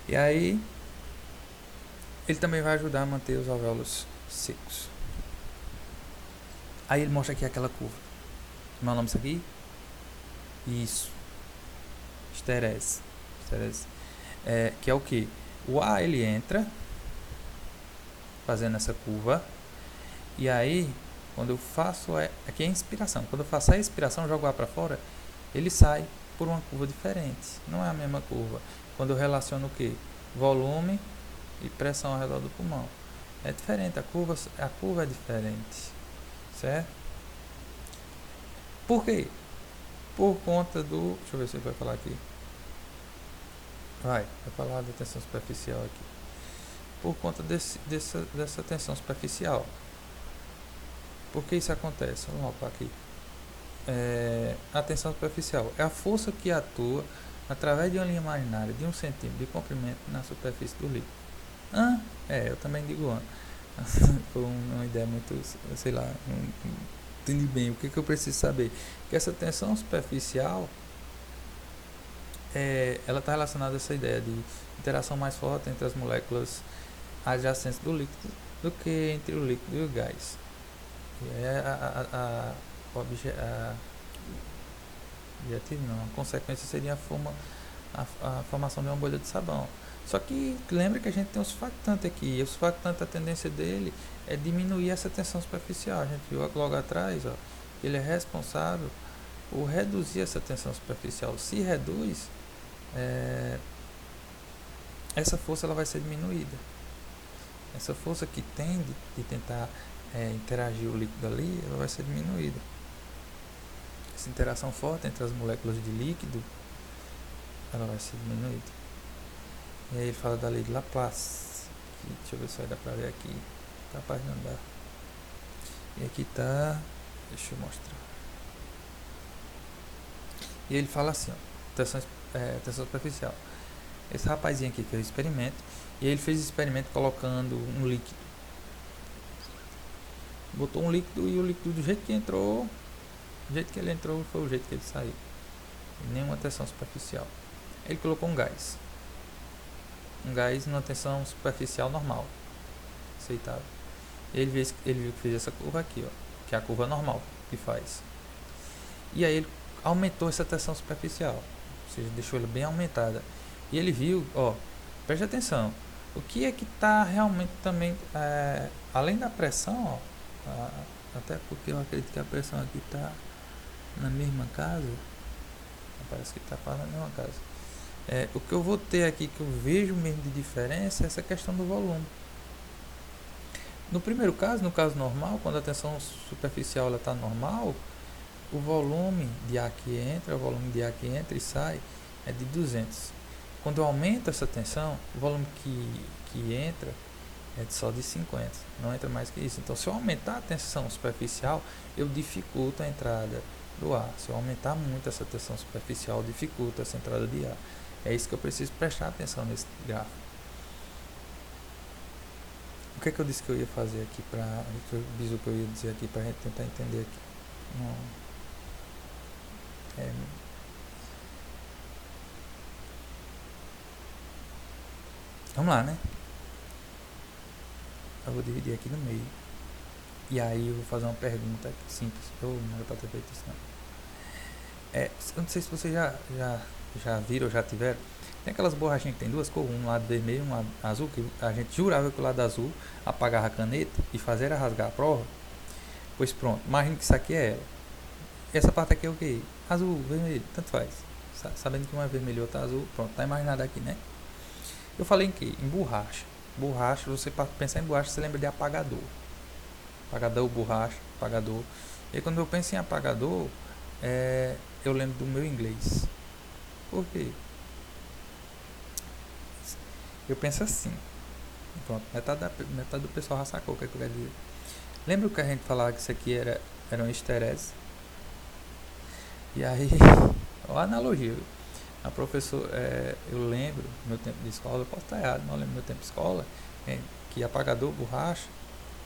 Speaker 1: E aí, ele também vai ajudar a manter os alvéolos secos. Aí ele mostra aqui aquela curva. Como é o nome disso aqui? Isso. Esterese. Que é o que? O ar ele entra, fazendo essa curva. E aí, quando eu faço... Aqui é a inspiração. Quando eu faço a expiração, jogo o ar para fora, ele sai por uma curva diferente. Não é a mesma curva. Quando eu relaciono o que? Volume e pressão ao redor do pulmão. É diferente, a curva é diferente. Certo? Por quê? Por conta do... Deixa eu ver se ele vai falar aqui. Vai falar da tensão superficial aqui. Por conta dessa tensão superficial. Por que isso acontece? Vamos lá para aqui. A tensão superficial é a força que atua através de uma linha imaginária de 1 centímetro de comprimento na superfície do líquido. Eu também digo foi uma ideia muito, sei lá, não entendi bem. O que eu preciso saber? Que essa tensão superficial ela está relacionada a essa ideia de interação mais forte entre as moléculas adjacentes do líquido do que entre o líquido e o gás. E a consequência seria a formação de uma bolha de sabão. Só que lembra que a gente tem um surfactante aqui, e o surfactante, a tendência dele é diminuir essa tensão superficial. A gente viu logo atrás, ó, ele é responsável por reduzir essa tensão superficial. Se reduz, essa força ela vai ser diminuída. Essa força que tem de tentar interagir o líquido ali, ela vai ser diminuída. Essa interação forte entre as moléculas de líquido, ela vai ser diminuída. E aí ele fala da lei de Laplace. Deixa eu ver se vai dar pra ver aqui. Capaz de não dar. E aqui tá. Deixa eu mostrar. E ele fala assim, ó, tensão superficial. Esse rapazinho aqui fez o experimento. E ele fez o experimento colocando um líquido. Botou um líquido e o líquido do jeito que entrou. Do jeito que ele entrou foi o jeito que ele saiu. Nenhuma tensão superficial. Ele colocou um gás. um gás numa tensão superficial normal, aceitável. Ele viu que fez essa curva aqui, ó, que é a curva normal que faz. E aí ele aumentou essa tensão superficial, ou seja, deixou ela bem aumentada. E ele viu, ó, preste atenção, o que é que está realmente também, além da pressão, ó, até porque eu acredito que a pressão aqui está na mesma casa, parece que está quase na mesma casa. O que eu vou ter aqui, que eu vejo mesmo de diferença, é essa questão do volume. No primeiro caso, no caso normal, quando a tensão superficial está normal, o volume de ar que entra, o volume de ar que entra e sai é de 200. Quando eu aumento essa tensão, o volume que entra é só de 50, não entra mais que isso. Então, se eu aumentar a tensão superficial, eu dificulto a entrada do ar. Se eu aumentar muito essa tensão superficial, dificulta essa entrada de ar. É isso que eu preciso prestar atenção nesse gráfico. O que é que eu disse que eu ia fazer aqui para... Eu disse o que eu ia dizer aqui para a gente tentar entender aqui. Vamos lá, né? Eu vou dividir aqui no meio. E aí eu vou fazer uma pergunta simples. Não era para ter feito isso, não. Eu não sei se vocês já viram ou já tiveram. Tem aquelas borrachinhas que tem duas cores, um lado vermelho e um lado azul, que a gente jurava que o lado azul apagava a caneta e fazia era rasgar a prova. Pois pronto, imagina que isso aqui é ela. Essa parte aqui é o que? Azul, vermelho, tanto faz. Sabendo que uma é vermelho e outra é azul, pronto, tá imaginado aqui, né? Eu falei em que? Em borracha. Borracha, você pensar em borracha, você lembra de apagador. Apagador, borracha, apagador. E aí, quando eu penso em apagador, eu lembro do meu inglês. Por quê? Eu penso assim. Pronto, metade do pessoal já sacou o que eu quero dizer. Lembra que a gente falava que isso aqui era um easter egg? E aí, olha a analogia. A professora, eu lembro, no meu tempo de escola, eu posso estar errado, mas eu lembro do meu tempo de escola, que apagador, borracha,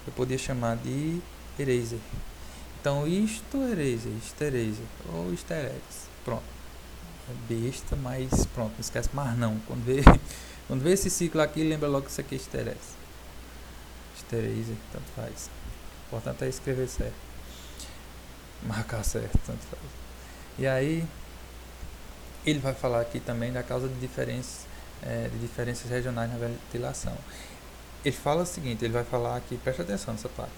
Speaker 1: eu podia chamar de eraser. Então, isto eraser, ou easter eggs. Pronto. É besta, mas pronto, não esquece mais não. Quando vê esse ciclo aqui, lembra logo que isso aqui é easter eggs. Easter eraser, tanto faz. O importante é escrever certo. Marcar certo, tanto faz. E aí, ele vai falar aqui também da causa de diferenças regionais na ventilação. Ele fala o seguinte, ele vai falar aqui, presta atenção nessa parte.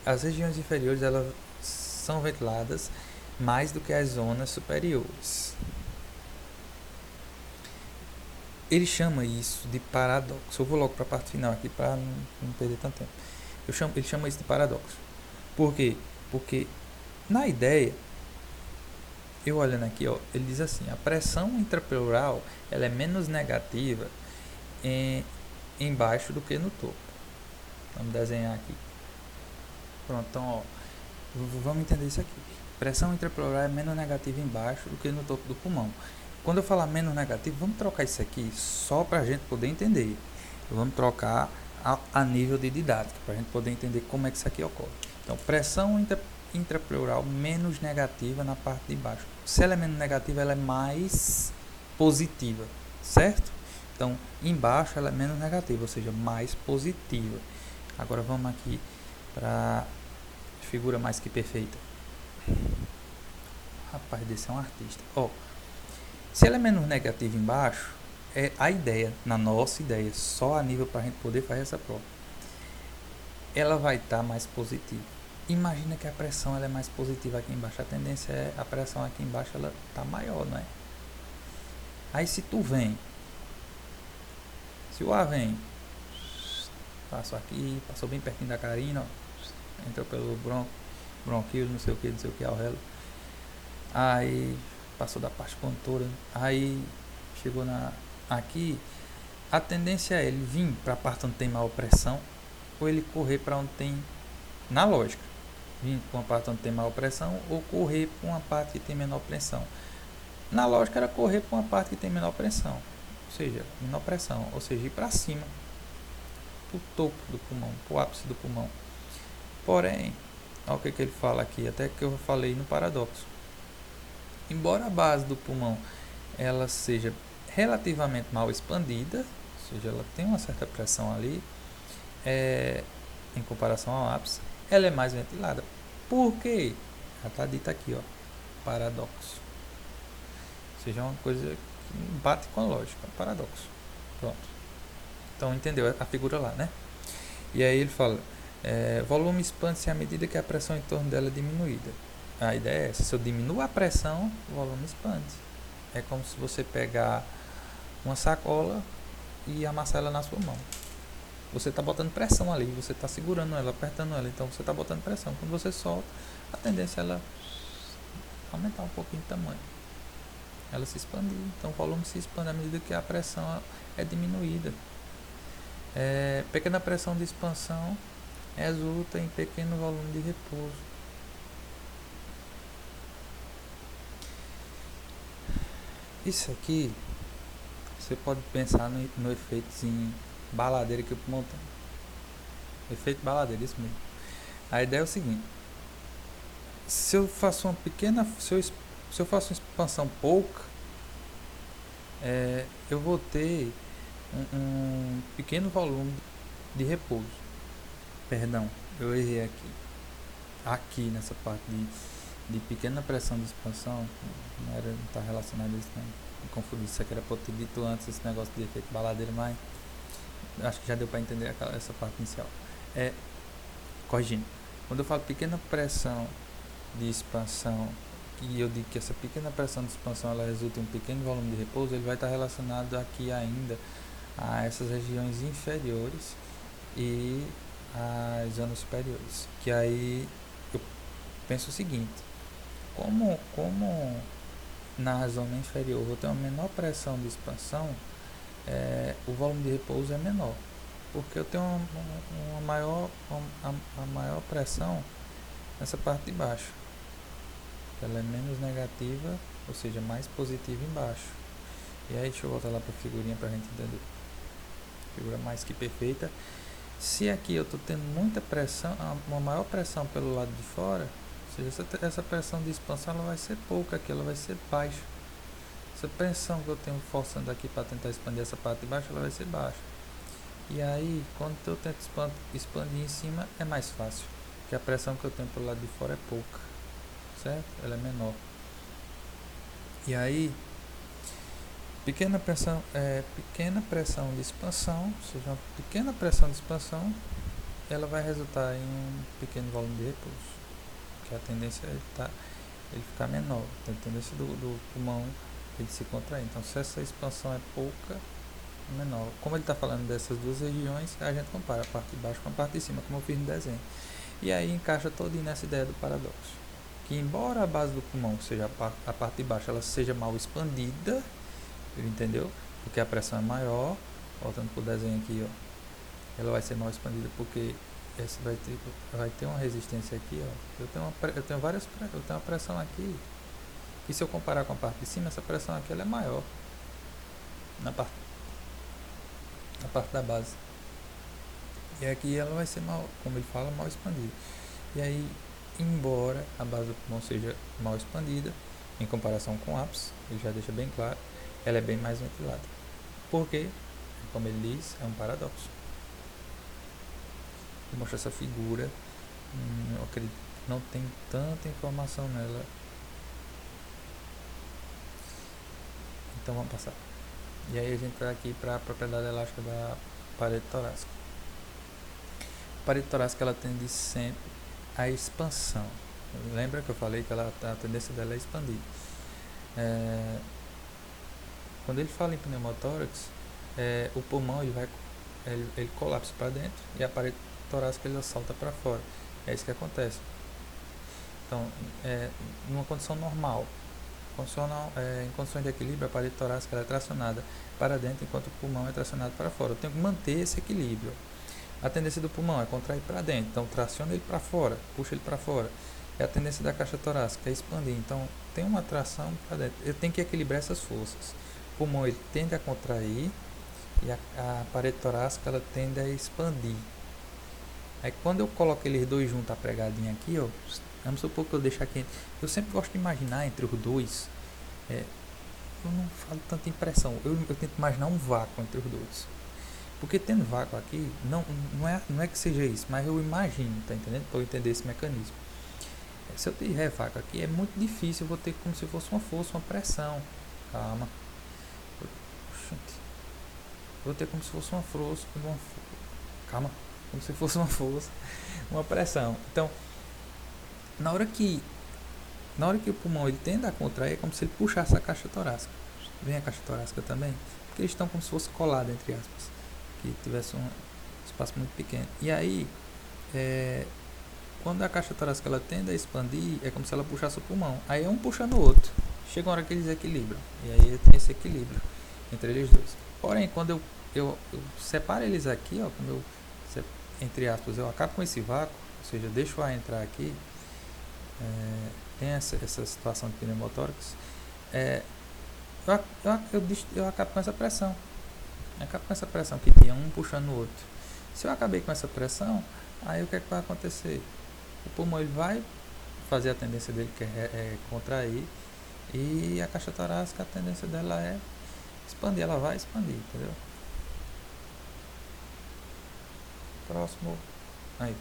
Speaker 1: As regiões inferiores, elas são ventiladas mais do que as zonas superiores. Ele chama isso de paradoxo. Eu vou logo para a parte final aqui para não perder tanto tempo. Ele chama isso de paradoxo. Por quê? Porque na ideia, eu olhando aqui, ó, ele diz assim, a pressão intrapleural ela é menos negativa embaixo do que no topo. Vamos desenhar aqui. Pronto, então, ó, vamos entender isso aqui. Pressão intrapleural é menos negativa embaixo do que no topo do pulmão. Quando eu falar menos negativo, vamos trocar isso aqui só para a gente poder entender. Vamos trocar a nível de didática, para a gente poder entender como é que isso aqui ocorre. Então, pressão intrapleural menos negativa na parte de baixo. Se ela é menos negativa, ela é mais positiva, certo? Então, embaixo ela é menos negativa, ou seja, mais positiva. Agora vamos aqui para figura mais que perfeita. Rapaz, desse é um artista. Ó, se ela é menos negativa embaixo, é a ideia, na nossa ideia, só a nível para a gente poder fazer essa prova. Ela vai estar mais positiva. Imagina que a pressão ela é mais positiva aqui embaixo. A tendência é a pressão aqui embaixo ela tá maior, não é? Aí se tu vem, se o ar vem, passou aqui, passou bem pertinho da carina, ó, entrou pelo bronquíolo, não sei o que, alvéolo. Aí passou da parte contora, aí chegou aqui, a tendência é ele vir para a parte onde tem maior pressão ou ele correr para onde tem, na lógica, vir para uma parte onde tem maior pressão ou correr para uma parte que tem menor pressão. Na lógica era correr para uma parte que tem menor pressão, ou seja, ir para cima, para o topo do pulmão, para o ápice do pulmão. Porém, olha o que ele fala aqui, até que eu falei no paradoxo. Embora a base do pulmão ela seja relativamente mal expandida, ou seja, ela tem uma certa pressão ali, em comparação ao ápice, ela é mais ventilada. Por quê? Já está dito aqui, ó, paradoxo. Ou seja, é uma coisa que bate com a lógica, paradoxo. Pronto. Então entendeu a figura lá, né? E aí ele fala, volume expande-se à medida que a pressão em torno dela é diminuída. A ideia é essa, se eu diminuo a pressão, o volume expande. É como se você pegar uma sacola e amassar ela na sua mão. Você está botando pressão ali, você está segurando ela, apertando ela, então você está botando pressão. Quando você solta, a tendência é ela aumentar um pouquinho de tamanho, ela se expandir. Então o volume se expande à medida que a pressão é diminuída. Pequena pressão de expansão resulta em pequeno volume de repouso. Isso aqui você pode pensar no efeitozinho baladeira que eu montei. Efeito baladeira, isso mesmo. A ideia é o seguinte: se eu faço uma pequena, se eu faço uma expansão pouca, eu vou ter um pequeno volume de repouso. Perdão, eu errei aqui. Aqui nessa parte de pequena pressão de expansão, não está relacionado a isso, né? Me confundi, isso aqui era para eu ter dito antes esse negócio de efeito baladeiro, mas acho que já deu para entender essa parte inicial. Corrigindo, quando eu falo pequena pressão de expansão e eu digo que essa pequena pressão de expansão ela resulta em um pequeno volume de repouso, ele vai estar relacionado aqui ainda a essas regiões inferiores e as zonas superiores, que aí eu penso o seguinte: como na zona inferior eu vou ter uma menor pressão de expansão, o volume de repouso é menor, porque eu tenho uma maior pressão nessa parte de baixo, ela é menos negativa, ou seja, mais positiva embaixo. E aí deixa eu voltar lá para a figurinha para a gente entender. Figura mais que perfeita. Se aqui eu estou tendo muita pressão, uma maior pressão pelo lado de fora, ou seja, essa pressão de expansão ela vai ser pouca aqui, ela vai ser baixa. Essa pressão que eu tenho forçando aqui para tentar expandir essa parte de baixo, ela vai ser baixa. E aí, quando eu tento expandir em cima, é mais fácil, porque a pressão que eu tenho pelo lado de fora é pouca, certo? Ela é menor. E aí, pequena pressão de expansão, ou seja, uma pequena pressão de expansão, ela vai resultar em um pequeno volume de repouso, que a tendência é ele ficar menor, a tendência do pulmão ele se contrair. Então, se essa expansão é pouca, menor. Como ele está falando dessas duas regiões, a gente compara a parte de baixo com a parte de cima, como eu fiz no desenho. E aí encaixa todinho nessa ideia do paradoxo, que embora a base do pulmão, ou seja, a parte de baixo, ela seja mal expandida, entendeu? Porque a pressão é maior. Voltando para o desenho aqui, ó, ela vai ser mal expandida porque essa vai ter uma resistência aqui, ó. Eu tenho uma pressão aqui, e se eu comparar com a parte de cima, essa pressão aqui ela é maior na parte da base. E aqui ela vai ser mal, como ele fala, mal expandida. E aí, embora a base do pulmão seja mal expandida, em comparação com o ápice, ele já deixa bem claro, ela é bem mais ventilada. Porque, como ele diz, é um paradoxo. Vou mostrar essa figura. Eu acredito que não tem tanta informação nela. Então vamos passar. E aí a gente vai aqui para a propriedade elástica da parede torácica. A parede torácica ela tende sempre à expansão. Lembra que eu falei que a tendência dela é expandir. Quando ele fala em pneumotórax, o pulmão ele colapsa para dentro e a parede torácica ele salta para fora. É isso que acontece. Então, numa condição normal, em condições de equilíbrio, a parede torácica ela é tracionada para dentro enquanto o pulmão é tracionado para fora. Eu tenho que manter esse equilíbrio. A tendência do pulmão é contrair para dentro, então traciona ele para fora, puxa ele para fora. E a tendência da caixa torácica é expandir, então tem uma tração para dentro. Eu tenho que equilibrar essas forças. O pulmão ele tende a contrair e a parede torácica ela tende a expandir. Aí quando eu coloco eles dois juntos, a pregadinha aqui, ó, vamos supor que eu deixo aqui. Eu sempre gosto de imaginar entre os dois. Eu não falo tanta impressão. Eu tento imaginar um vácuo entre os dois. Porque tendo vácuo aqui, não é que seja isso, mas eu imagino, tá entendendo? Para eu entender esse mecanismo. Se eu tiver vácuo aqui, é muito difícil, eu vou ter como se fosse uma força, uma pressão. Calma. Oxente. Vou ter como se fosse uma força, calma. Como se fosse uma força, uma pressão. Então, na hora que o pulmão ele tende a contrair, é como se ele puxasse a caixa torácica. Vem a caixa torácica também, porque eles estão como se fosse colados, entre aspas, que tivesse um espaço muito pequeno. E aí, quando a caixa torácica ela tende a expandir, é como se ela puxasse o pulmão. Aí é um puxando o outro. Chega uma hora que eles equilibram. E aí tem esse equilíbrio entre eles dois. Porém, quando eu separo eles aqui, ó, como entre aspas, eu acabo com esse vácuo, ou seja, deixo o ar entrar aqui, tem essa situação de pneumotórax, eu acabo com essa pressão. Eu acabo com essa pressão que tinha um puxando o outro. Se eu acabei com essa pressão, aí o que é que vai acontecer? O pulmão ele vai fazer a tendência dele, que é contrair, e a caixa torácica, a tendência dela é expandir, ela vai expandir, entendeu? Próximo. Aí.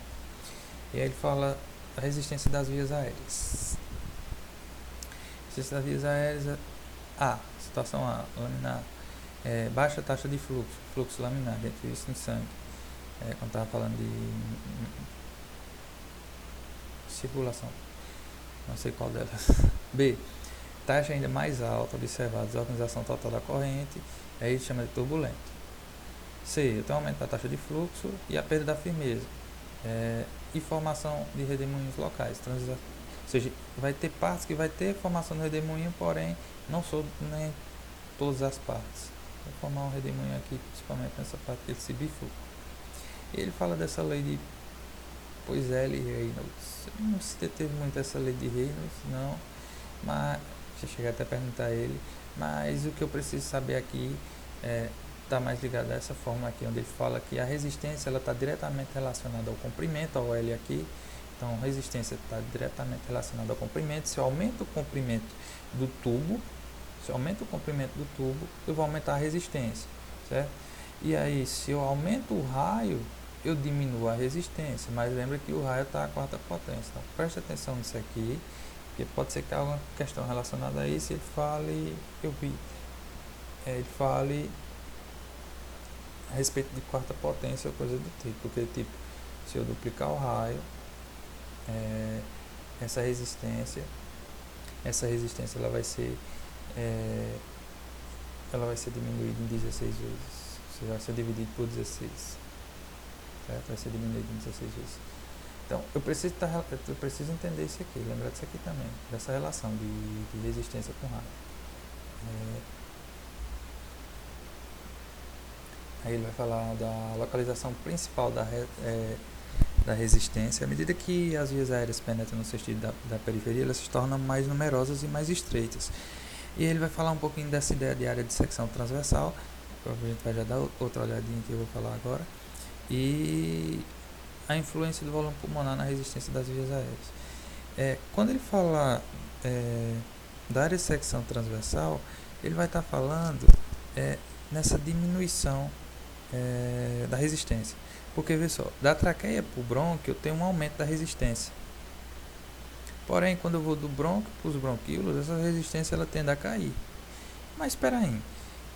Speaker 1: E aí ele fala a resistência das vias aéreas. Resistência das vias aéreas, situação A, laminar, baixa taxa de fluxo laminar, dentro disso em sangue. Quando estava falando de circulação, não sei qual delas. B, taxa ainda mais alta observada, desorganização total da corrente, aí chama de turbulento. C, eu tenho aumento da taxa de fluxo e a perda da firmeza, e formação de redemoinhos locais. Ou seja, vai ter partes que vai ter formação de redemoinho, porém não sou nem todas as partes. Vou formar um redemoinho aqui, principalmente nessa parte desse bifurco. Ele fala dessa lei de Poiseuille-Reynolds. Não se deteve muito essa lei de Reynolds, não, mas já cheguei até a perguntar a ele, mas o que eu preciso saber aqui está mais ligado a essa forma aqui, onde ele fala que a resistência ela está diretamente relacionada ao comprimento, ao L aqui. Então, a resistência está diretamente relacionada ao comprimento. Se eu aumento o comprimento do tubo, eu vou aumentar a resistência, certo? E aí, se eu aumento o raio, eu diminuo a resistência, mas lembra que o raio está a quarta potência. Então, preste atenção nisso aqui, porque pode ser que alguma questão relacionada a isso ele fale a respeito de quarta potência ou coisa do tipo, porque tipo, se eu duplicar o raio, essa resistência ela vai ser diminuída em 16 vezes, ou seja, vai ser dividido por 16, certo? Vai ser diminuído em 16 vezes. Então, eu preciso entender isso aqui, lembrar disso aqui também, dessa relação de resistência com raio. Aí ele vai falar da localização principal da resistência. À medida que as vias aéreas penetram no sentido da periferia, elas se tornam mais numerosas e mais estreitas. E ele vai falar um pouquinho dessa ideia de área de secção transversal, a gente vai já dar outra olhadinha que eu vou falar agora, e a influência do volume pulmonar na resistência das vias aéreas. Quando ele fala da área de secção transversal, ele vai estar falando nessa diminuição da resistência. Porque, vê só, da traqueia para o brônquio eu tenho um aumento da resistência. Porém, quando eu vou do brônquio para os bronquíolos, essa resistência ela tende a cair. Mas espera aí,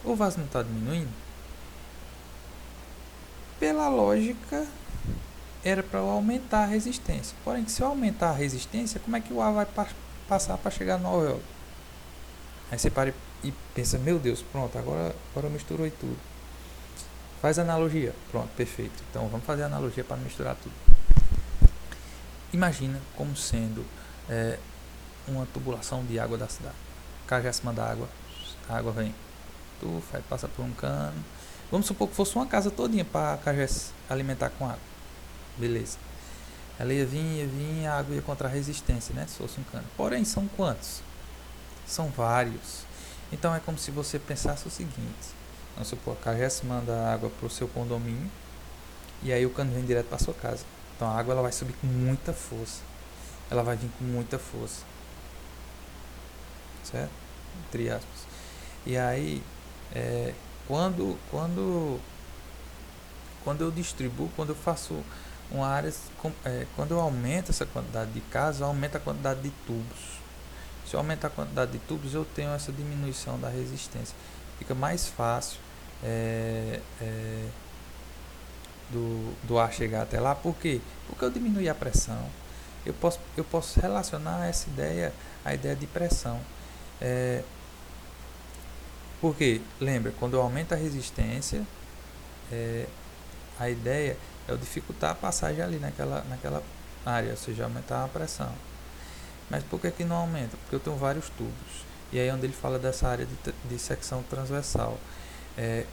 Speaker 1: o vaso não está diminuindo? Pela lógica, era para eu aumentar a resistência. Porém, se eu aumentar a resistência, como é que o ar vai passar para chegar no alvéolo? Aí você para e pensa, meu Deus, pronto, agora misturou tudo. Faz analogia. Pronto, perfeito. Então vamos fazer analogia para misturar tudo. Imagina como sendo uma tubulação de água da cidade. Cajás manda água, a água vem, passa por um cano. Vamos supor que fosse uma casa todinha para a Cajás alimentar com água. Beleza. Ela ia vir, a água ia contra a resistência, né? Se fosse um cano. Porém, são quantos? São vários. Então é como se você pensasse o seguinte. Vamos supor, a Cajás manda água para o seu condomínio e aí o cano vem direto para a sua casa. Então a água ela vai subir com muita força. Ela vai vir com muita força. Certo? Entre aspas. E aí, quando quando eu distribuo, quando eu faço uma área, quando eu aumento essa quantidade de casas, aumenta a quantidade de tubos. Se eu aumentar a quantidade de tubos, eu tenho essa diminuição da resistência. Fica mais fácil do ar chegar até lá. Por quê? Porque eu diminui a pressão. Eu posso relacionar essa ideia à ideia de pressão. Porque, lembra, quando eu aumento a resistência, a ideia é eu dificultar a passagem ali naquela área, ou seja, aumentar a pressão. Mas por que não aumenta? Porque eu tenho vários tubos. E aí é onde ele fala dessa área de secção transversal.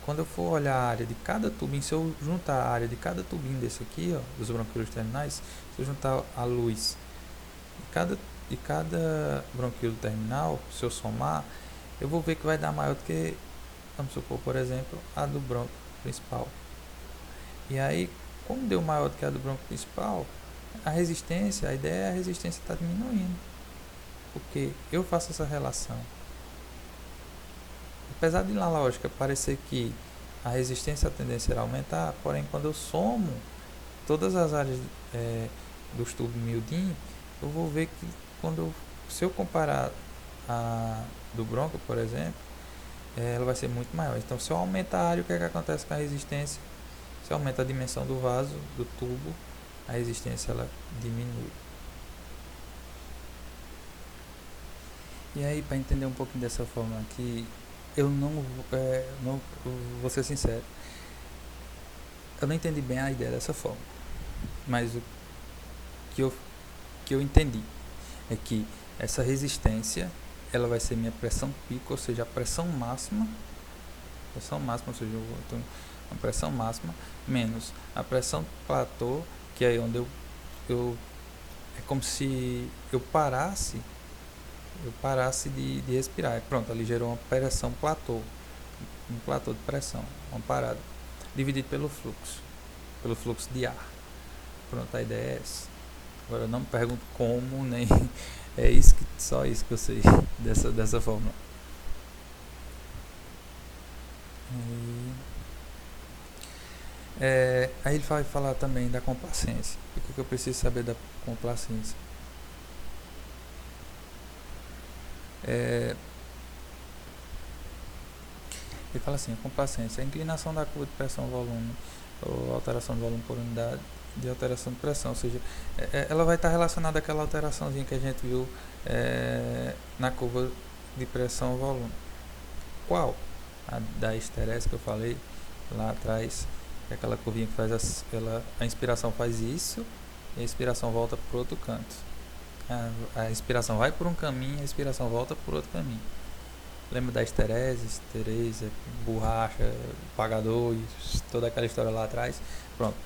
Speaker 1: Quando eu for olhar a área de cada tubinho, se eu juntar a área de cada tubinho desse aqui, ó, dos bronquíolos terminais, se eu juntar a luz de cada bronquíolo terminal, se eu somar, eu vou ver que vai dar maior do que, vamos supor, por exemplo, a do bronco principal. E aí, como deu maior do que a do bronco principal, a ideia é a resistência está diminuindo. Porque eu faço essa relação. Apesar de na lógica parecer que a resistência, a tendência era aumentar, porém quando eu somo todas as áreas dos tubos miudinhos, eu vou ver que se eu comparar a do bronco, por exemplo, ela vai ser muito maior. Então, se eu aumentar a área, o que acontece com a resistência? Se eu aumenta a dimensão do vaso, do tubo, a resistência ela diminui. E aí, para entender um pouquinho dessa forma aqui, eu não vou ser sincero, eu não entendi bem a ideia dessa forma, mas o que eu entendi é que essa resistência ela vai ser minha pressão pico, ou seja, a pressão máxima, ou seja, eu vou ter uma pressão máxima menos a pressão platô, que é onde é como se eu parasse de respirar. Pronto, ali gerou uma pressão platô, um platô de pressão, uma parada, dividido pelo fluxo de ar. Pronto, a ideia é essa. Agora não me pergunto como, nem só isso que eu sei dessa forma. Aí ele vai falar também da complacência. O que eu preciso saber da complacência? Ele fala assim: a complacência é a inclinação da curva de pressão-volume ou alteração de volume por unidade de alteração de pressão, ou seja, ela vai estar relacionada àquela alteraçãozinha que a gente viu na curva de pressão-volume. Qual? A da esterese que eu falei lá atrás, é aquela curvinha que faz a inspiração faz isso e a expiração volta para o outro canto. A inspiração vai por um caminho e a expiração volta por outro caminho. Lembra da esterese, borracha, pagador e toda aquela história lá atrás? Pronto.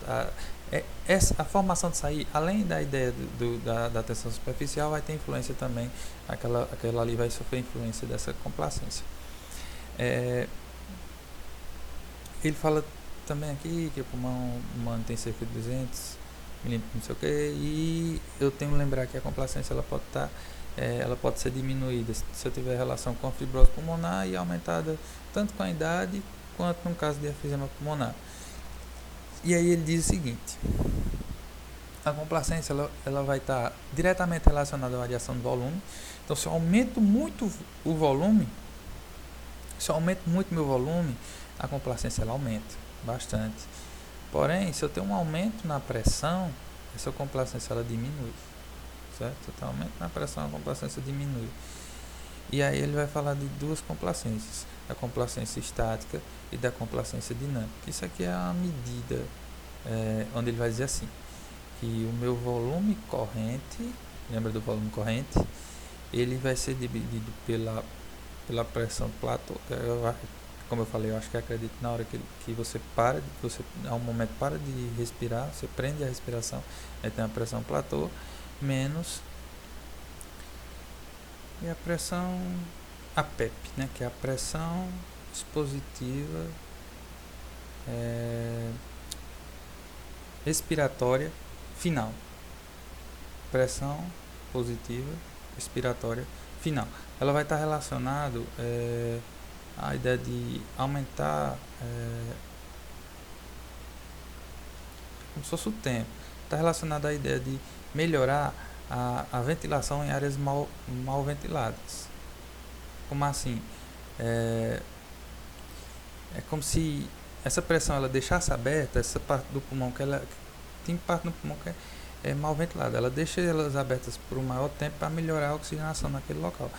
Speaker 1: A formação disso aí, além da ideia da tensão superficial, vai ter influência também, aquela ali vai sofrer influência dessa complacência. Ele fala também aqui que o pulmão humano tem cerca de 200 milímetros, não sei o que, e eu tenho que lembrar que a complacência ela pode ser diminuída se eu tiver relação com a fibrose pulmonar e aumentada tanto com a idade quanto no caso de efisema pulmonar. E aí ele diz o seguinte: a complacência ela vai estar diretamente relacionada à variação do volume. Então, se eu aumento muito o volume, meu volume, a complacência ela aumenta bastante. Porém, se eu tenho um aumento na pressão, essa complacência ela diminui, certo? Se eu tenho um aumento na pressão, a complacência diminui. E aí ele vai falar de duas complacências, da complacência estática e da complacência dinâmica. Isso aqui é a medida onde ele vai dizer assim, que o meu volume corrente, lembra do volume corrente, ele vai ser dividido pela pressão platô. Como eu falei, eu acho que acredito na hora que você a um momento para de respirar, você prende a respiração, aí tem a pressão platô, menos e a pressão APEP, né, que é a pressão expositiva respiratória final. Pressão positiva respiratória final. Ela vai estar relacionado à ideia de aumentar como se fosse o tempo. Está relacionado à ideia de melhorar a ventilação em áreas mal ventiladas. Como assim? É, é como se essa pressão ela deixasse aberta, essa parte do pulmão que ela tem parte do pulmão que é mal ventilada, ela deixa elas abertas por um maior tempo para melhorar a oxigenação naquele local.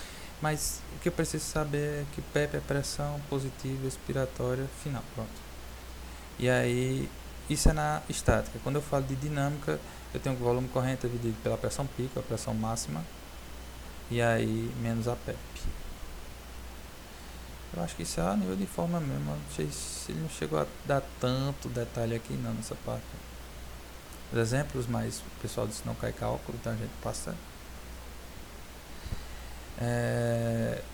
Speaker 1: Mas o que eu preciso saber é que PEP é pressão positiva expiratória final. Pronto. E aí, isso é na estática. Quando eu falo de dinâmica, eu tenho o volume corrente dividido pela pressão pico, a pressão máxima, e aí menos a PEP. Eu acho que isso é a nível de forma mesmo. Eu não sei se ele não chegou a dar tanto detalhe aqui não nessa parte. Os exemplos, mas o pessoal disse não cai cálculo, então a gente passa.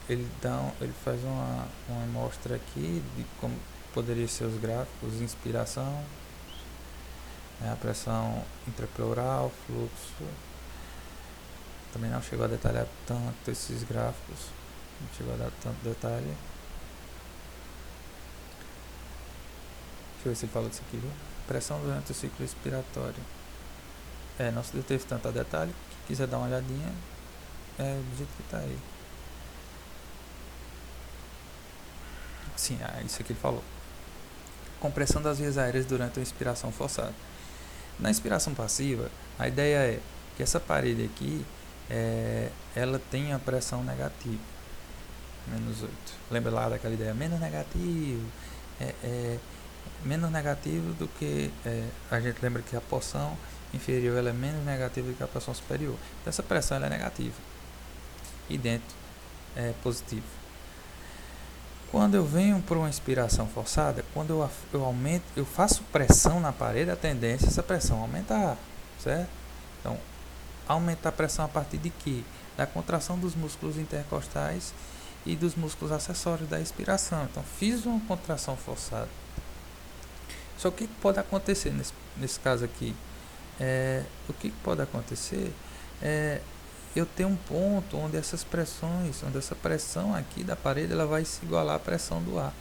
Speaker 1: Ele faz uma amostra aqui de como poderia ser os gráficos, inspiração, a pressão intrapleural, fluxo. Também não chegou a detalhar tanto esses gráficos, não chegou a dar tanto detalhe. Deixa eu ver se ele falou disso aqui, viu? Pressão durante o ciclo expiratório. Não se teve tanto detalhe. Quem quiser dar uma olhadinha, do jeito que está aí. Sim, isso aqui ele falou. Compressão das vias aéreas durante a inspiração forçada. Na inspiração passiva, a ideia é que essa parede aqui, ela tem a pressão negativa, menos 8. Lembra lá daquela ideia, menos negativo, menos negativo do que, a gente lembra que a porção inferior ela é menos negativa do que a pressão superior. Então essa pressão ela é negativa e dentro é positivo. Quando eu venho por uma inspiração forçada, quando eu aumento, eu faço pressão na parede, a tendência é essa pressão aumentar, certo? Então, aumentar a pressão a partir de quê? Da contração dos músculos intercostais e dos músculos acessórios da expiração. Então, fiz uma contração forçada. Só que o que pode acontecer nesse caso aqui? O que pode acontecer eu tenho um ponto onde essa pressão aqui da parede ela vai se igualar à pressão do ar.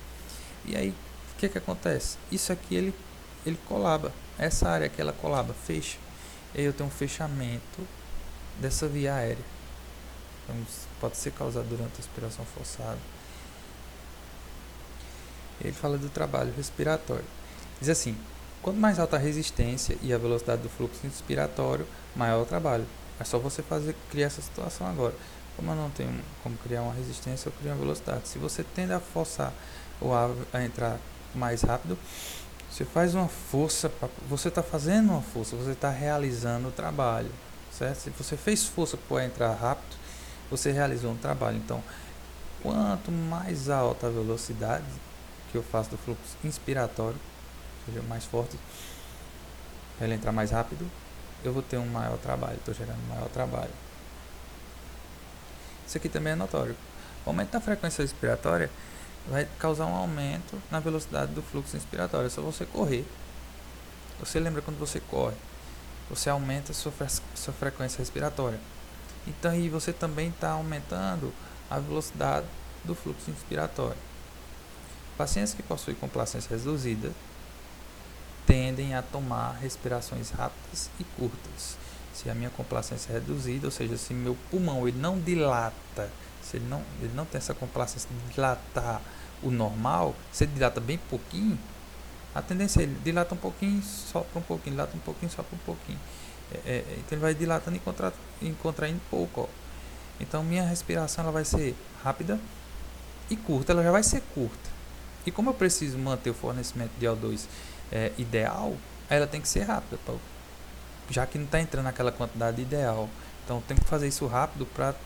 Speaker 1: E aí, o que acontece? Isso aqui ele colaba. Essa área aqui ela colaba, fecha. E aí eu tenho um fechamento dessa via aérea. Então, pode ser causado durante a respiração forçada. Ele fala do trabalho respiratório. Diz assim, quanto mais alta a resistência e a velocidade do fluxo inspiratório, maior o trabalho. É só você criar essa situação agora. Como eu não tenho como criar uma resistência, eu crio uma velocidade. Se você tende a forçar o ar a entrar mais rápido, você faz uma força, você está fazendo uma força, você está realizando o trabalho, certo? Se você fez força para entrar rápido, você realizou um trabalho. Então, quanto mais alta a velocidade que eu faço do fluxo inspiratório, ou seja, mais forte, para ele entrar mais rápido, eu vou ter um maior trabalho, estou gerando um maior trabalho. Isso aqui também é notório. O aumento da frequência respiratória vai causar um aumento na velocidade do fluxo inspiratório. É só você correr. Você lembra quando você corre? Você aumenta a sua frequência respiratória. Então aí você também está aumentando a velocidade do fluxo inspiratório. Pacientes que possuem complacência reduzida tendem a tomar respirações rápidas e curtas. Se a minha complacência é reduzida, ou seja, se meu pulmão ele não dilata, se ele não tem essa complacência de dilatar o normal, se ele dilata bem pouquinho, a tendência é ele dilata um pouquinho, sopra um pouquinho, dilata um pouquinho, sopra um pouquinho. Então ele vai dilatando e contraindo pouco. Ó. Então minha respiração ela vai ser rápida e curta, ela já vai ser curta. E como eu preciso manter o fornecimento de O2 ideal, ela tem que ser rápida, já que não está entrando naquela quantidade ideal. Então tem que fazer isso rápido para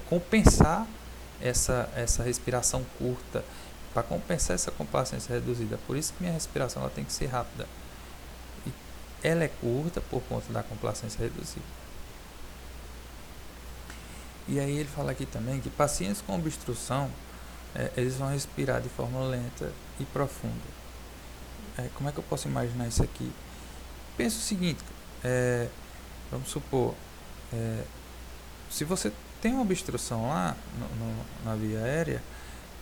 Speaker 1: compensar essa respiração curta, para compensar essa complacência reduzida. Por isso que minha respiração ela tem que ser rápida. E ela é curta por conta da complacência reduzida. E aí ele fala aqui também que pacientes com obstrução eles vão respirar de forma lenta e profunda. Como é que eu posso imaginar isso aqui? Pensa o seguinte, vamos supor, se você tem uma obstrução lá na via aérea,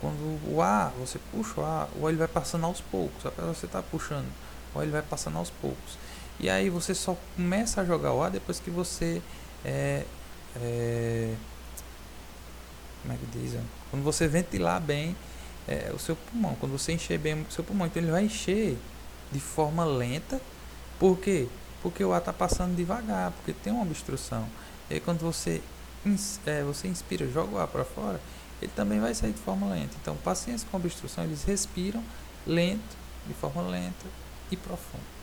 Speaker 1: quando o ar, você puxa o ar ele vai passando aos poucos, apesar de você estar puxando, o ar ele vai passando aos poucos. E aí você só começa a jogar o ar depois que você é, é, como é que diz? Quando você ventilar bem o seu pulmão, quando você encher bem o seu pulmão. Então ele vai encher de forma lenta. Por quê? Porque o ar está passando devagar, porque tem uma obstrução. E aí quando você inspira, joga o ar para fora, ele também vai sair de forma lenta. Então pacientes com obstrução, eles respiram lento, de forma lenta e profunda.